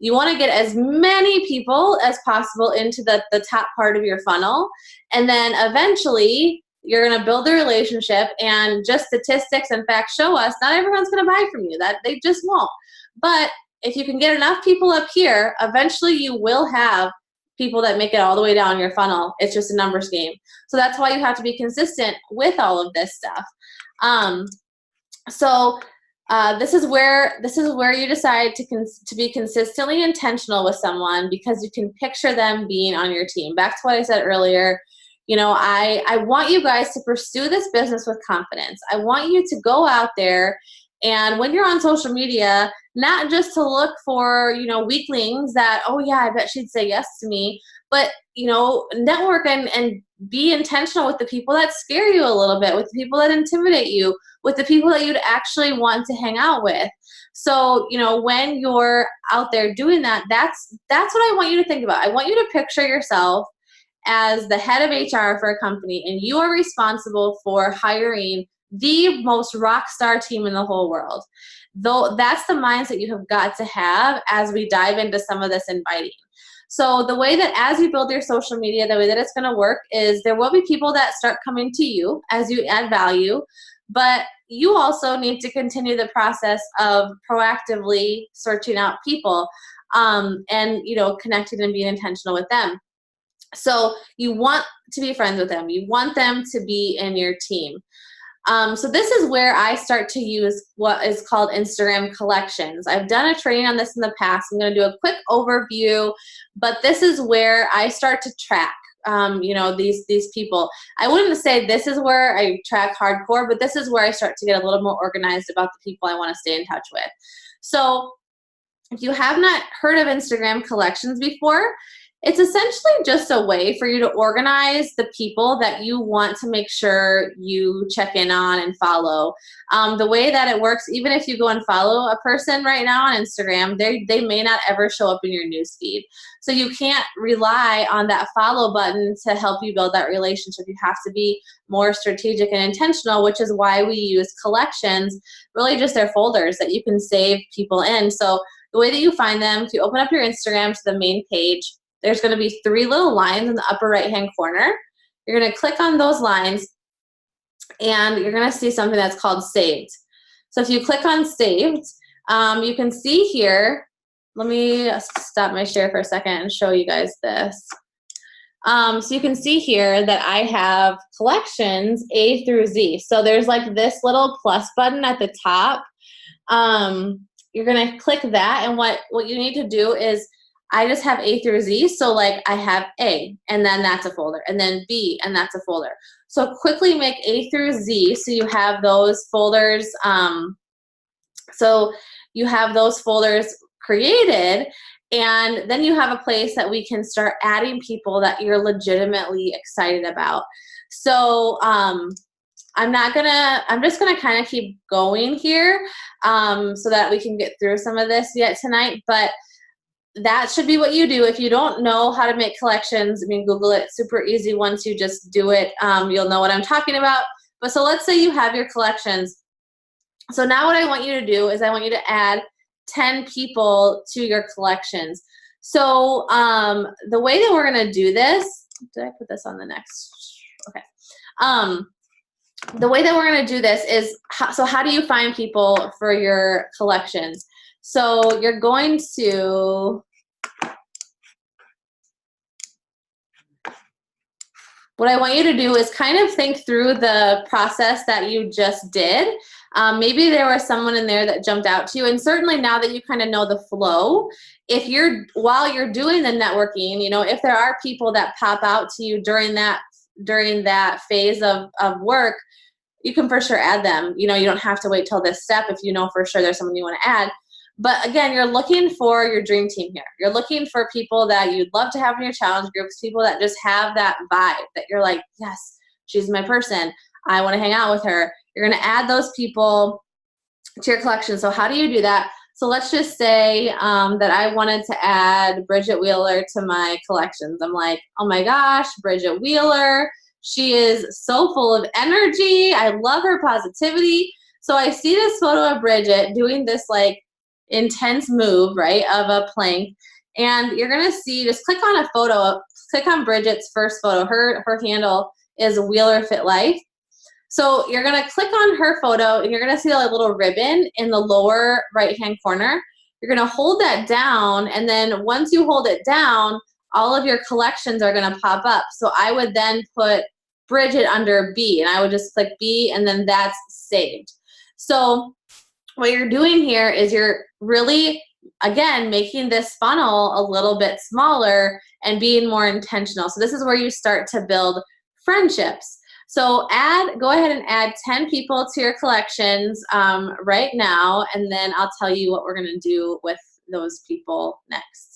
Speaker 1: You want to get as many people as possible into the top part of your funnel. And then eventually you're going to build a relationship, and just statistics and facts show us not everyone's going to buy from you. That they just won't. But if you can get enough people up here, eventually you will have people that make it all the way down your funnel. It's just a numbers game. So that's why you have to be consistent with all of this stuff. This is where you decide to be consistently intentional with someone, because you can picture them being on your team. Back to what I said earlier, I want you guys to pursue this business with confidence. I want you to go out there, and when you're on social media, not just to look for, weaklings that, oh yeah, I bet she'd say yes to me, but, network and be intentional with the people that scare you a little bit, with the people that intimidate you, with the people that you'd actually want to hang out with. So, when you're out there doing that, that's what I want you to think about. I want you to picture yourself as the head of HR for a company, and you are responsible for hiring the most rock star team in the whole world. Though that's the mindset you have got to have as we dive into some of this inviting. So the way that as you build your social media, the way that it's going to work is there will be people that start coming to you as you add value. but you also need to continue the process of proactively searching out people, and connecting and being intentional with them. So you want to be friends with them. You want them to be in your team. So this is where I start to use what is called Instagram collections. I've done a training on this in the past. I'm going to do a quick overview, but this is where I start to track, these people. I wouldn't say this is where I track hardcore, but this is where I start to get a little more organized about the people I want to stay in touch with. So if you have not heard of Instagram collections before, it's essentially just a way for you to organize the people that you want to make sure you check in on and follow. The way that it works, even if you go and follow a person right now on Instagram, they may not ever show up in your newsfeed. So you can't rely on that follow button to help you build that relationship. You have to be more strategic and intentional, which is why we use collections, really just their folders that you can save people in. So the way that you find them, if you open up your Instagram to the main page, there's going to be 3 little lines in the upper right-hand corner. You're going to click on those lines, and you're going to see something that's called Saved. So if you click on Saved, you can see here, let me stop my share for a second and show you guys this. So you can see here that I have collections A through Z. So there's like this little plus button at the top. You're going to click that, and what you need to do is, I just have A through Z, so like I have A, and then that's a folder, and then B, and that's a folder. So quickly make A through Z so you have those folders. So you have those folders created, and then you have a place that we can start adding people that you're legitimately excited about. So I'm just gonna kind of keep going here, so that we can get through some of this yet tonight, but that should be what you do. If you don't know how to make collections, I mean, Google it. Super easy. Once you just do it, you'll know what I'm talking about. But so let's say you have your collections. So now what I want you to do is I want you to add 10 people to your collections. So the way that we're going to do this, did I put this on the next? Okay. The way that we're going to do this is, so how do you find people for your collections? So you're going to, what I want you to do is kind of think through the process that you just did. Maybe there was someone in there that jumped out to you, and certainly now that you kind of know the flow, while you're doing the networking, if there are people that pop out to you during that phase of work, you can for sure add them. You don't have to wait till this step if you know for sure there's someone you want to add. But again, you're looking for your dream team here. You're looking for people that you'd love to have in your challenge groups, people that just have that vibe, that you're like, yes, she's my person. I want to hang out with her. You're going to add those people to your collection. So how do you do that? So let's just say that I wanted to add Bridget Wheeler to my collections. I'm like, oh my gosh, Bridget Wheeler. She is so full of energy. I love her positivity. So I see this photo of Bridget doing this like intense move, right, of a plank. And you're going to see, just click on a photo, click on Bridget's first photo. Her handle is Wheeler Fit Life. So you're going to click on her photo, and you're going to see a little ribbon in the lower right-hand corner. You're going to hold that down, and then once you hold it down, all of your collections are going to pop up. So I would then put Bridget under B, and I would just click B, and then that's saved. So what you're doing here is you're really, again, making this funnel a little bit smaller and being more intentional. So this is where you start to build friendships. So go ahead and add 10 people to your collections right now, and then I'll tell you what we're going to do with those people next.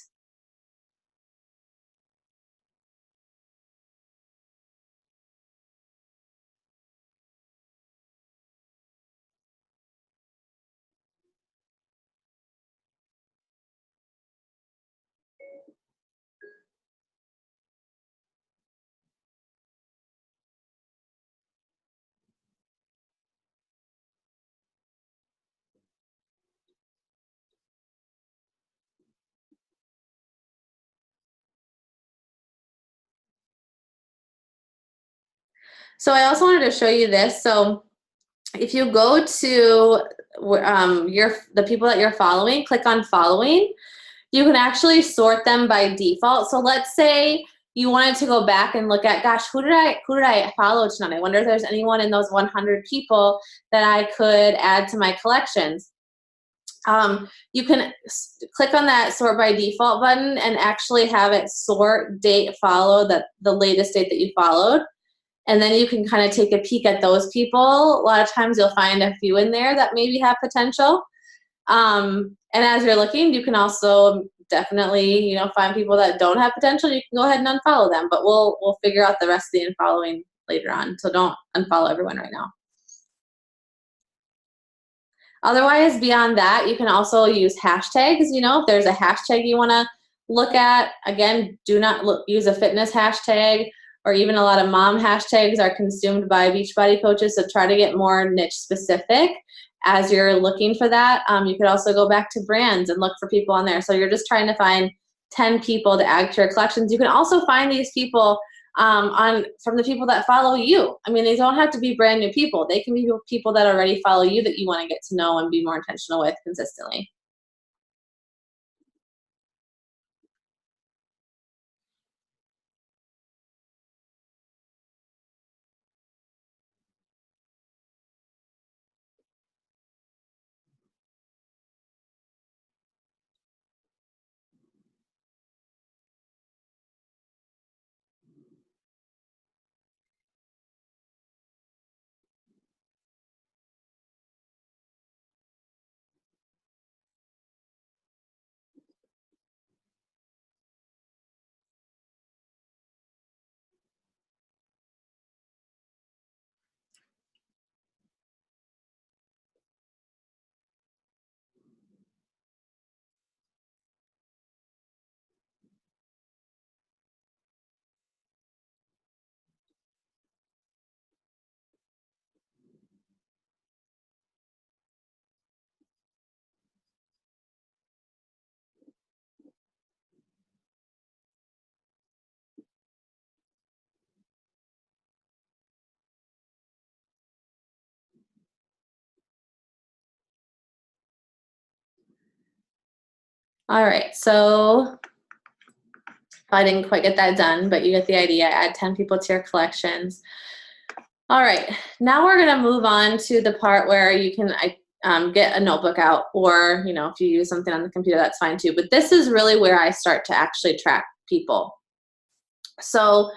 Speaker 1: So I also wanted to show you this. So if you go to the people that you're following, click on following, you can actually sort them by default. So let's say you wanted to go back and look at, gosh, who did I follow tonight? I wonder if there's anyone in those 100 people that I could add to my collections. You can click on that sort by default button and actually have it sort date follow the latest date that you followed. And then you can kind of take a peek at those people. A lot of times you'll find a few in there that maybe have potential. And as you're looking, you can also definitely, find people that don't have potential. You can go ahead and unfollow them, but we'll figure out the rest of the unfollowing later on. So don't unfollow everyone right now. Otherwise, beyond that, you can also use hashtags. If there's a hashtag you want to look at, again, do not use a fitness hashtag, or even a lot of mom hashtags are consumed by Beachbody coaches, so try to get more niche specific as you're looking for that. You could also go back to brands and look for people on there. So you're just trying to find 10 people to add to your collections. You can also find these people from the people that follow you. I mean, they don't have to be brand new people. They can be people that already follow you that you want to get to know and be more intentional with consistently. All right, so I didn't quite get that done, but you get the idea. Add 10 people to your collections. All right, now we're gonna move on to the part where you can get a notebook out, or if you use something on the computer, that's fine too. But this is really where I start to actually track people. So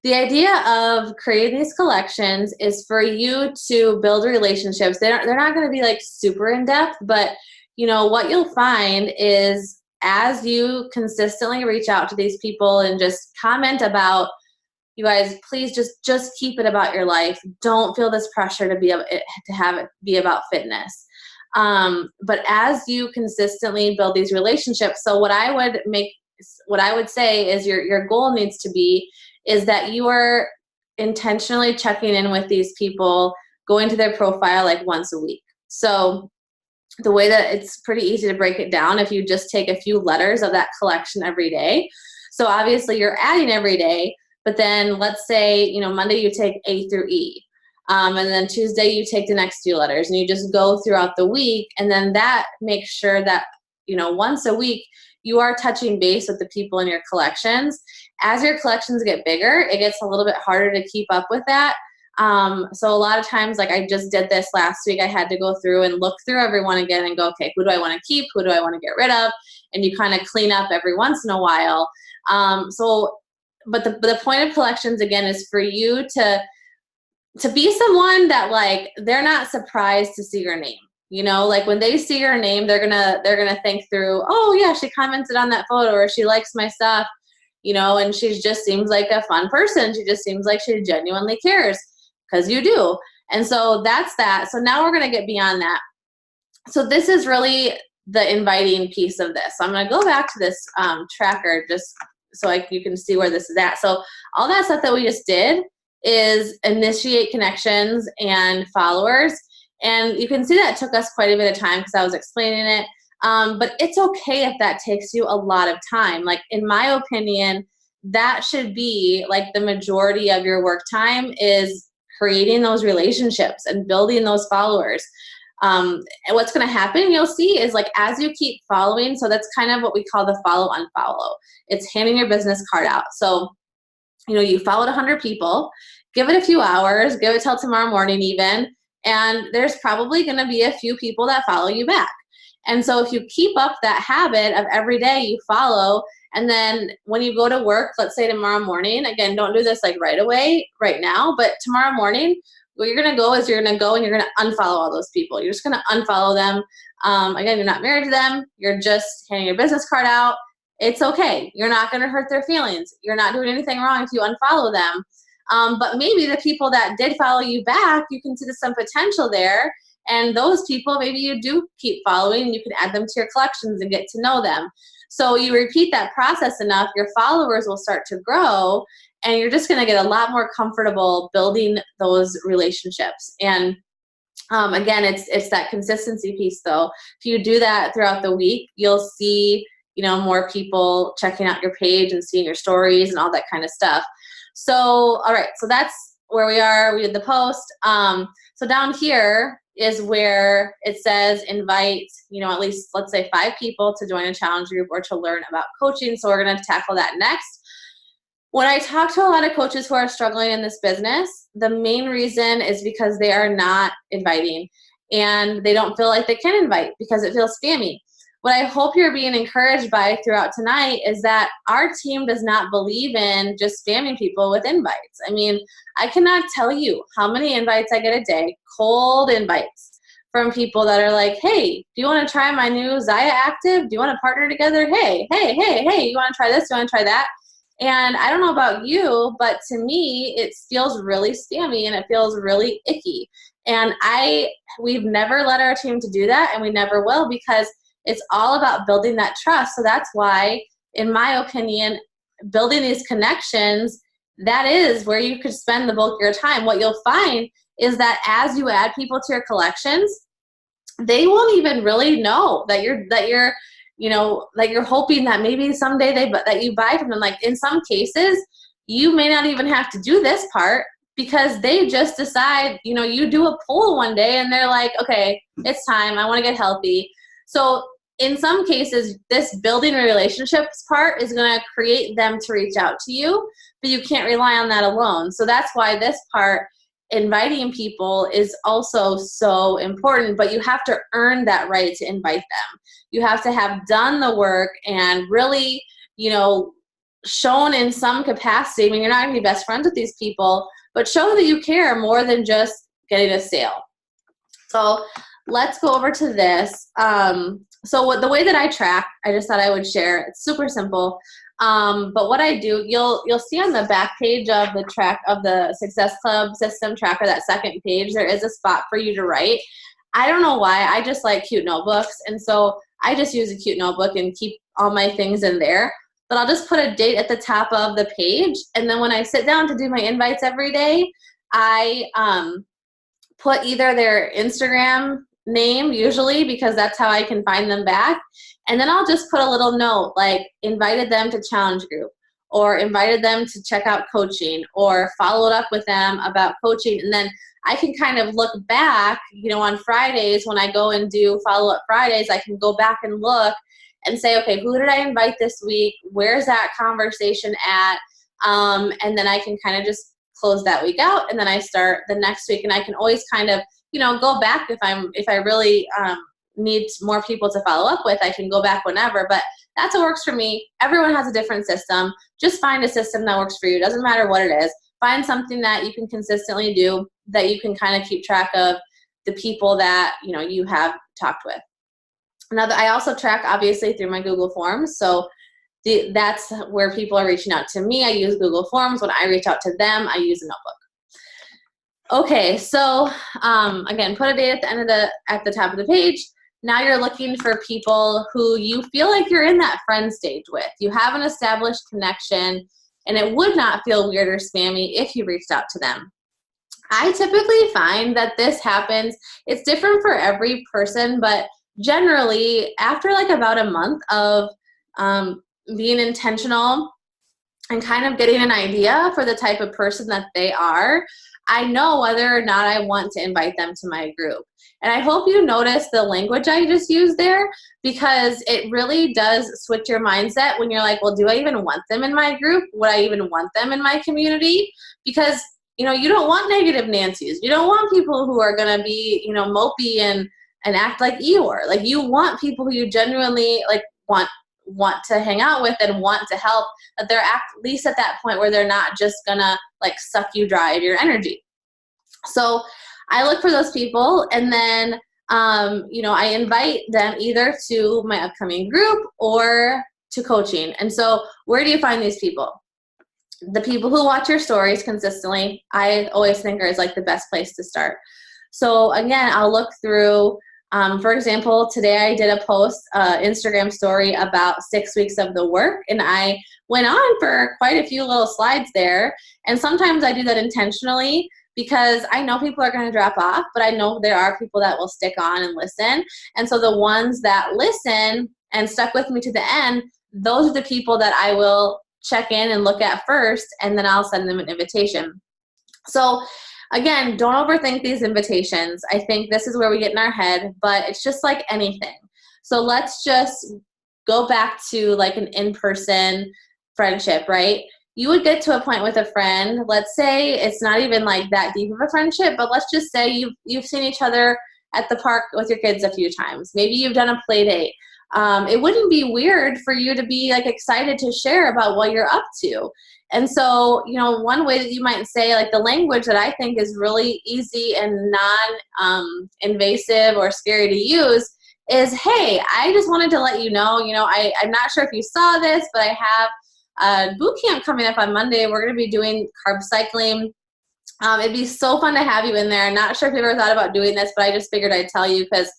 Speaker 1: the idea of creating these collections is for you to build relationships. They're not going to be like super in depth, but what you'll find is as you consistently reach out to these people and just comment about, you guys, please just keep it about your life. Don't feel this pressure to have it be about fitness. But as you consistently build these relationships, so what I would say is your goal needs to be is that you are intentionally checking in with these people, going to their profile like once a week. So the way that it's pretty easy to break it down, if you just take a few letters of that collection every day. So obviously you're adding every day, but then let's say, Monday you take A through E. And then Tuesday you take the next few letters, and you just go throughout the week. And then that makes sure that, once a week, you are touching base with the people in your collections. As your collections get bigger, it gets a little bit harder to keep up with that. So a lot of times, like I just did this last week, I had to go through and look through everyone again and go, okay, who do I want to keep? Who do I want to get rid of? And you kind of clean up every once in a while. But the point of collections, again, is for you to be someone that, like, they're not surprised to see your name. Like when they see your name, they're gonna think through, oh yeah, she commented on that photo, or she likes my stuff, and she just seems like a fun person. She just seems like she genuinely cares, because you do. And so that's that. So now we're gonna get beyond that. So this is really the inviting piece of this. So I'm gonna go back to this tracker just so you can see where this is at. So all that stuff that we just did is initiate connections and followers. And you can see that took us quite a bit of time because I was explaining it. But it's okay if that takes you a lot of time. Like, in my opinion, that should be like the majority of your work time is creating those relationships and building those followers. And what's going to happen, you'll see, is like as you keep following, so that's kind of what we call the follow unfollow. It's handing your business card out. So, you followed 100 people, give it a few hours, give it till tomorrow morning even, and there's probably going to be a few people that follow you back. And so if you keep up that habit of every day you follow, and then when you go to work, let's say tomorrow morning, again, don't do this like right away, right now, but tomorrow morning, what you're going to go is you're going to go and you're going to unfollow all those people. You're just going to unfollow them. Again, you're not married to them. You're just handing your business card out. It's okay. You're not going to hurt their feelings. You're not doing anything wrong if you unfollow them. But maybe the people that did follow you back, you can see some potential there. And those people, maybe you do keep following and you can add them to your collections and get to know them. So you repeat that process enough, your followers will start to grow, and you're just going to get a lot more comfortable building those relationships. And again, it's that consistency piece though. If you do that throughout the week, you'll see, more people checking out your page and seeing your stories and all that kind of stuff. So, all right, so that's where we are. We did the post. So down here is where it says invite, at least let's say 5 people to join a challenge group or to learn about coaching. So we're going to tackle that next. When I talk to a lot of coaches who are struggling in this business, the main reason is because they are not inviting and they don't feel like they can invite because it feels spammy. What I hope you're being encouraged by throughout tonight is that our team does not believe in just spamming people with invites. I mean, I cannot tell you how many invites I get a day, cold invites from people that are like, hey, do you want to try my new Zaya Active? Do you want to partner together? Hey, you want to try this? Do you want to try that? And I don't know about you, but to me, it feels really spammy and it feels really icky. And we've never let our team to do that, and we never will, because it's all about building that trust. So that's why, in my opinion, building these connections, that is where you could spend the bulk of your time. What you'll find is that as you add people to your collections, they won't even really know that you're hoping that maybe someday that you buy from them. Like in some cases, you may not even have to do this part because they just decide, you do a poll one day and they're like, okay, it's time. I want to get healthy. So in some cases, this building relationships part is going to create them to reach out to you, but you can't rely on that alone. So that's why this part, inviting people, is also so important, but you have to earn that right to invite them. You have to have done the work and really, shown in some capacity. I mean, you're not going to be best friends with these people, but show that you care more than just getting a sale. So let's go over to this. So the way that I track, I just thought I would share. It's super simple. But what I do, you'll see on the back page of the Success Club system tracker, that second page, there is a spot for you to write. I don't know why. I just like cute notebooks. And so I just use a cute notebook and keep all my things in there. But I'll just put a date at the top of the page. And then when I sit down to do my invites every day, I put either their Instagram name, usually, because that's how I can find them back. And then I'll just put a little note like invited them to challenge group, or invited them to check out coaching, or followed up with them about coaching. And then I can kind of look back, on Fridays when I go and do follow-up Fridays, I can go back and look and say, okay, who did I invite this week? Where's that conversation at? And then I can kind of just close that week out, and then I start the next week. And I can always kind of, go back if I really need more people to follow up with. I can go back whenever, but that's what works for me. Everyone has a different system. Just find a system that works for you. Doesn't matter what it is. Find something that you can consistently do, that you can kind of keep track of the people that you have talked with. Now, I also track obviously through my Google Forms. So that's where people are reaching out to me. I use Google Forms. When I reach out to them, I use a notebook. Okay, so again, put a date at the top of the page. Now you're looking for people who you feel like you're in that friend stage with. You have an established connection, and it would not feel weird or spammy if you reached out to them. I typically find that this happens. It's different for every person, but generally after like about a month of being intentional and kind of getting an idea for the type of person that they are, I know whether or not I want to invite them to my group. And I hope you notice the language I just used there, because it really does switch your mindset when you're like, well, do I even want them in my group? Would I even want them in my community? Because, you know, you don't want negative Nancy's. You don't want people who are going to be, you know, mopey and act like Eeyore. Like, you want people who you genuinely like want to hang out with and want to help, that they're at least at that point where they're not just gonna like suck you dry of your energy. So I look for those people, and then you know, I invite them either to my upcoming group or to coaching. And so where do you find these people? The people who watch your stories consistently, I always think is like the best place to start. So again, I'll look through, for example, today I did a post, Instagram story about 6 weeks of the work, and I went on for quite a few little slides there. And sometimes I do that intentionally because I know people are going to drop off, but I know there are people that will stick on and listen. And so the ones that listen and stuck with me to the end, those are the people that I will check in and look at first, and then I'll send them an invitation. So again, don't overthink these invitations. I think this is where we get in our head, but it's just like anything. So let's just go back to like an in-person friendship, right? You would get to a point with a friend, let's say it's not even like that deep of a friendship, but let's just say you've seen each other at the park with your kids a few times. Maybe you've done a play date. It wouldn't be weird for you to be like excited to share about what you're up to. And so, you know, one way that you might say, like, the language that I think is really easy and non-invasive or scary to use is, hey, I just wanted to let you know, I'm not sure if you saw this, but I have a boot camp coming up on Monday. We're going to be doing carb cycling. It'd be so fun to have you in there. I'm not sure if you've ever thought about doing this, but I just figured I'd tell you because,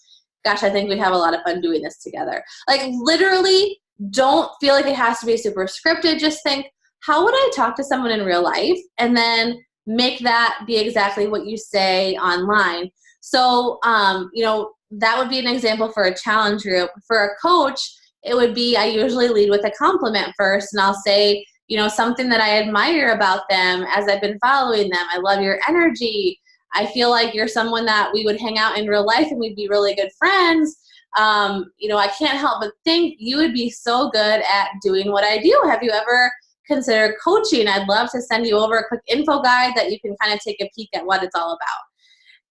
Speaker 1: gosh, I think we'd have a lot of fun doing this together. Like, literally, don't feel like it has to be super scripted. Just think, how would I talk to someone in real life? And then make that be exactly what you say online. So, that would be an example for a challenge group. For a coach, it would be, I usually lead with a compliment first, and I'll say, something that I admire about them as I've been following them. I love your energy. I feel like you're someone that we would hang out in real life and we'd be really good friends. I can't help but think you would be so good at doing what I do. Have you ever considered coaching? I'd love to send you over a quick info guide that you can kind of take a peek at what it's all about.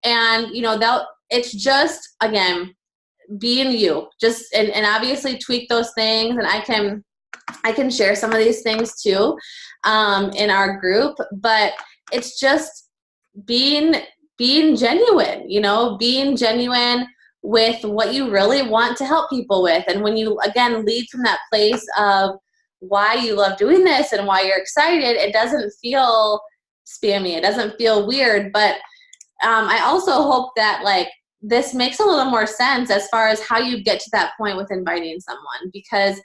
Speaker 1: And, it's just, again, being you. Just, and obviously tweak those things. And I can share some of these things too in our group, but it's just being genuine, being genuine with what you really want to help people with. And when you, again, lead from that place of why you love doing this and why you're excited, it doesn't feel spammy. It doesn't feel weird. But I also hope that, like, this makes a little more sense as far as how you get to that point with inviting someone, because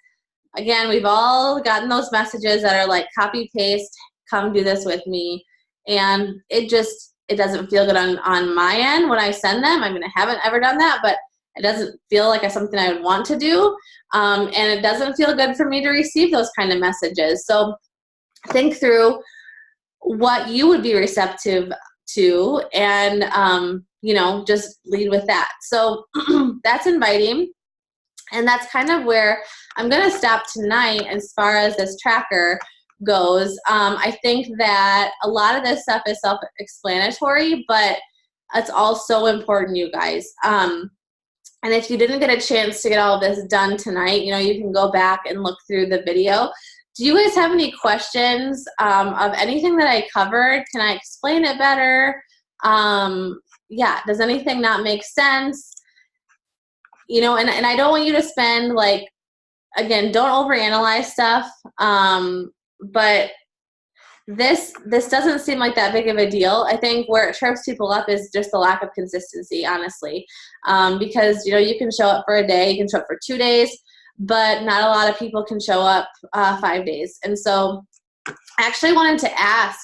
Speaker 1: again, we've all gotten those messages that are like, copy paste, come do this with me. And it doesn't feel good on my end when I send them. I mean, I haven't ever done that, but it doesn't feel like something I would want to do. And it doesn't feel good for me to receive those kind of messages. So think through what you would be receptive to, and, just lead with that. So that's inviting. And that's kind of where I'm going to stop tonight as far as this tracker goes. I think that a lot of this stuff is self-explanatory, but it's all so important, you guys. And if you didn't get a chance to get all of this done tonight, you can go back and look through the video. Do you guys have any questions of anything that I covered? Can I explain it better? Does anything not make sense? And I don't want you to spend, like, again, don't overanalyze stuff. But this doesn't seem like that big of a deal. I think where it trips people up is just the lack of consistency, honestly. Because, you can show up for a day, you can show up for 2 days, but not a lot of people can show up 5 days. And so I actually wanted to ask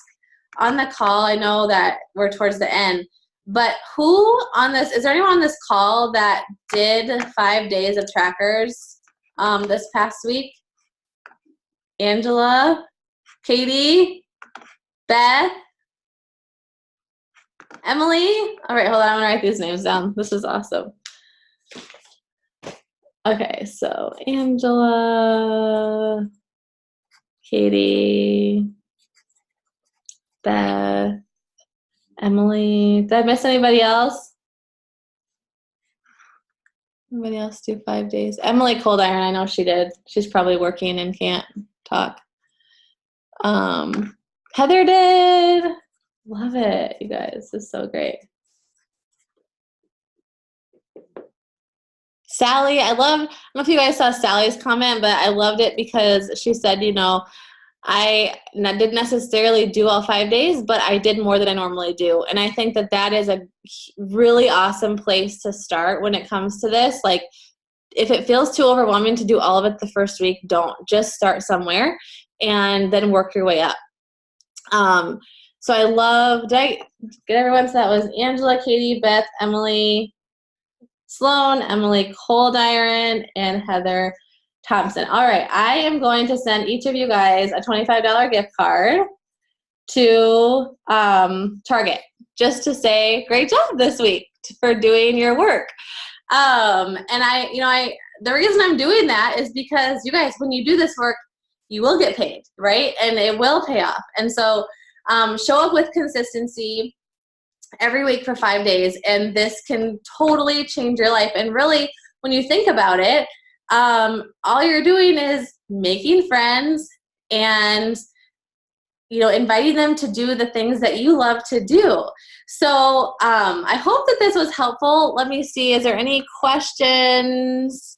Speaker 1: on the call, I know that we're towards the end, but is there anyone on this call that did 5 days of trackers this past week? Angela, Katie, Beth, Emily. All right, hold on. I'm going to write these names down. This is awesome. Okay, so Angela, Katie, Beth, Emily. Did I miss anybody else? Anybody else do 5 days? Emily Cold Iron, I know she did. She's probably working and can't talk. Heather did. Love it, you guys. This is so great. Sally, I don't know if you guys saw Sally's comment, but I loved it because she said, you know, I didn't necessarily do all 5 days, but I did more than I normally do. And I think that that is a really awesome place to start when it comes to this. Like, if it feels too overwhelming to do all of it the first week, don't. Just start somewhere and then work your way up. So I love, did I get everyone? So that was Angela, Katie, Beth, Emily, Sloan, Emily Cold Iron, and Heather Thompson. All right, I am going to send each of you guys a $25 gift card to Target, just to say great job this week for doing your work. And the reason I'm doing that is because you guys, when you do this work, you will get paid, right? And it will pay off. And so show up with consistency every week for 5 days, and this can totally change your life. And really, when you think about it, all you're doing is making friends and, you know, inviting them to do the things that you love to do. So I hope that this was helpful. Let me see, is there any questions?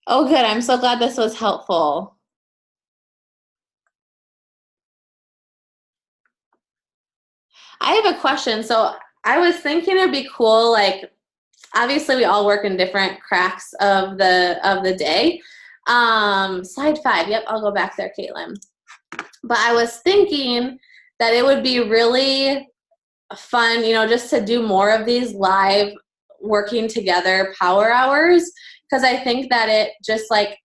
Speaker 1: Oh, good. I'm so glad this was helpful. I have a question. So I was thinking it'd be cool, like, obviously we all work in different cracks of the day. Slide 5. Yep, I'll go back there, Caitlin. But I was thinking that it would be really fun, you know, just to do more of these live working together power hours, because I think that it just like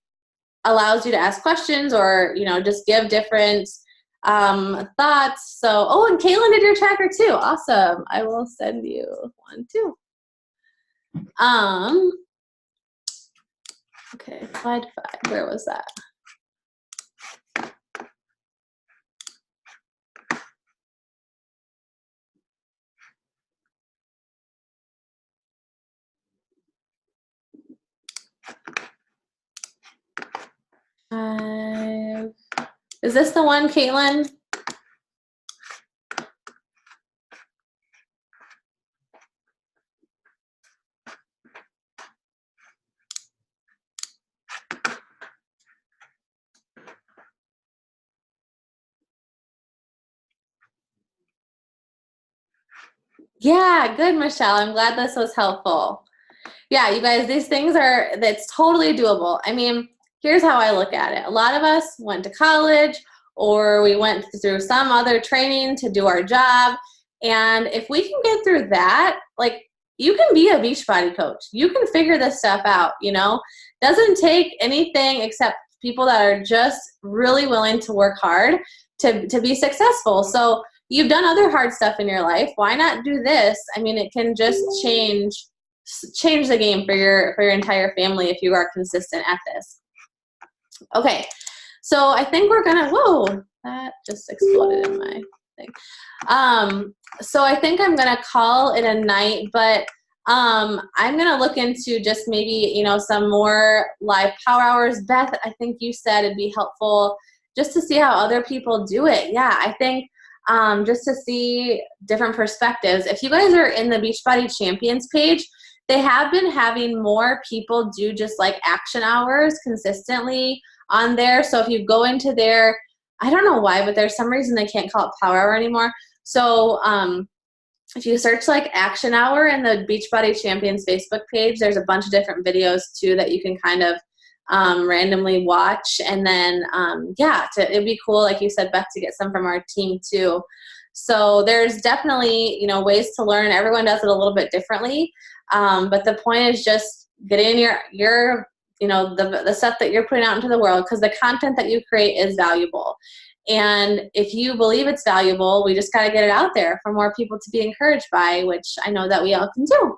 Speaker 1: allows you to ask questions or, you know, just give different thoughts. So, oh, and Caitlin did your tracker too. Awesome. I will send you one too. Okay, slide 5. Where was that? Is this the one, Caitlin? Yeah, good, Michelle. I'm glad this was helpful. Yeah, you guys, these things that's totally doable. I mean, here's how I look at it. A lot of us went to college or we went through some other training to do our job. And if we can get through that, like, you can be a Beachbody coach. You can figure this stuff out, you know? Doesn't take anything except people that are just really willing to work hard to be successful. So you've done other hard stuff in your life. Why not do this? I mean, it can just change the game for your entire family if you are consistent at this. Okay, so I think we're gonna, whoa, that just exploded in my thing. So I think I'm gonna call it a night, but I'm gonna look into just maybe, you know, some more live power hours. Beth, I think you said it'd be helpful just to see how other people do it. Yeah, I think just to see different perspectives. If you guys are in the Beachbody Champions page, they have been having more people do just like action hours consistently on there. So if you go into their, I don't know why, but there's some reason they can't call it Power Hour anymore. So if you search like action hour in the Beachbody Champions Facebook page, there's a bunch of different videos too that you can kind of randomly watch. And then, it'd be cool, like you said, Beth, to get some from our team too. So there's definitely, you know, ways to learn. Everyone does it a little bit differently. But the point is just getting your you know, the stuff that you're putting out into the world, because the content that you create is valuable. And if you believe it's valuable, we just got to get it out there for more people to be encouraged by, which I know that we all can do.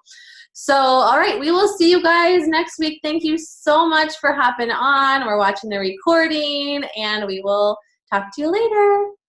Speaker 1: So, all right, we will see you guys next week. Thank you so much for hopping on or watching the recording, and we will talk to you later.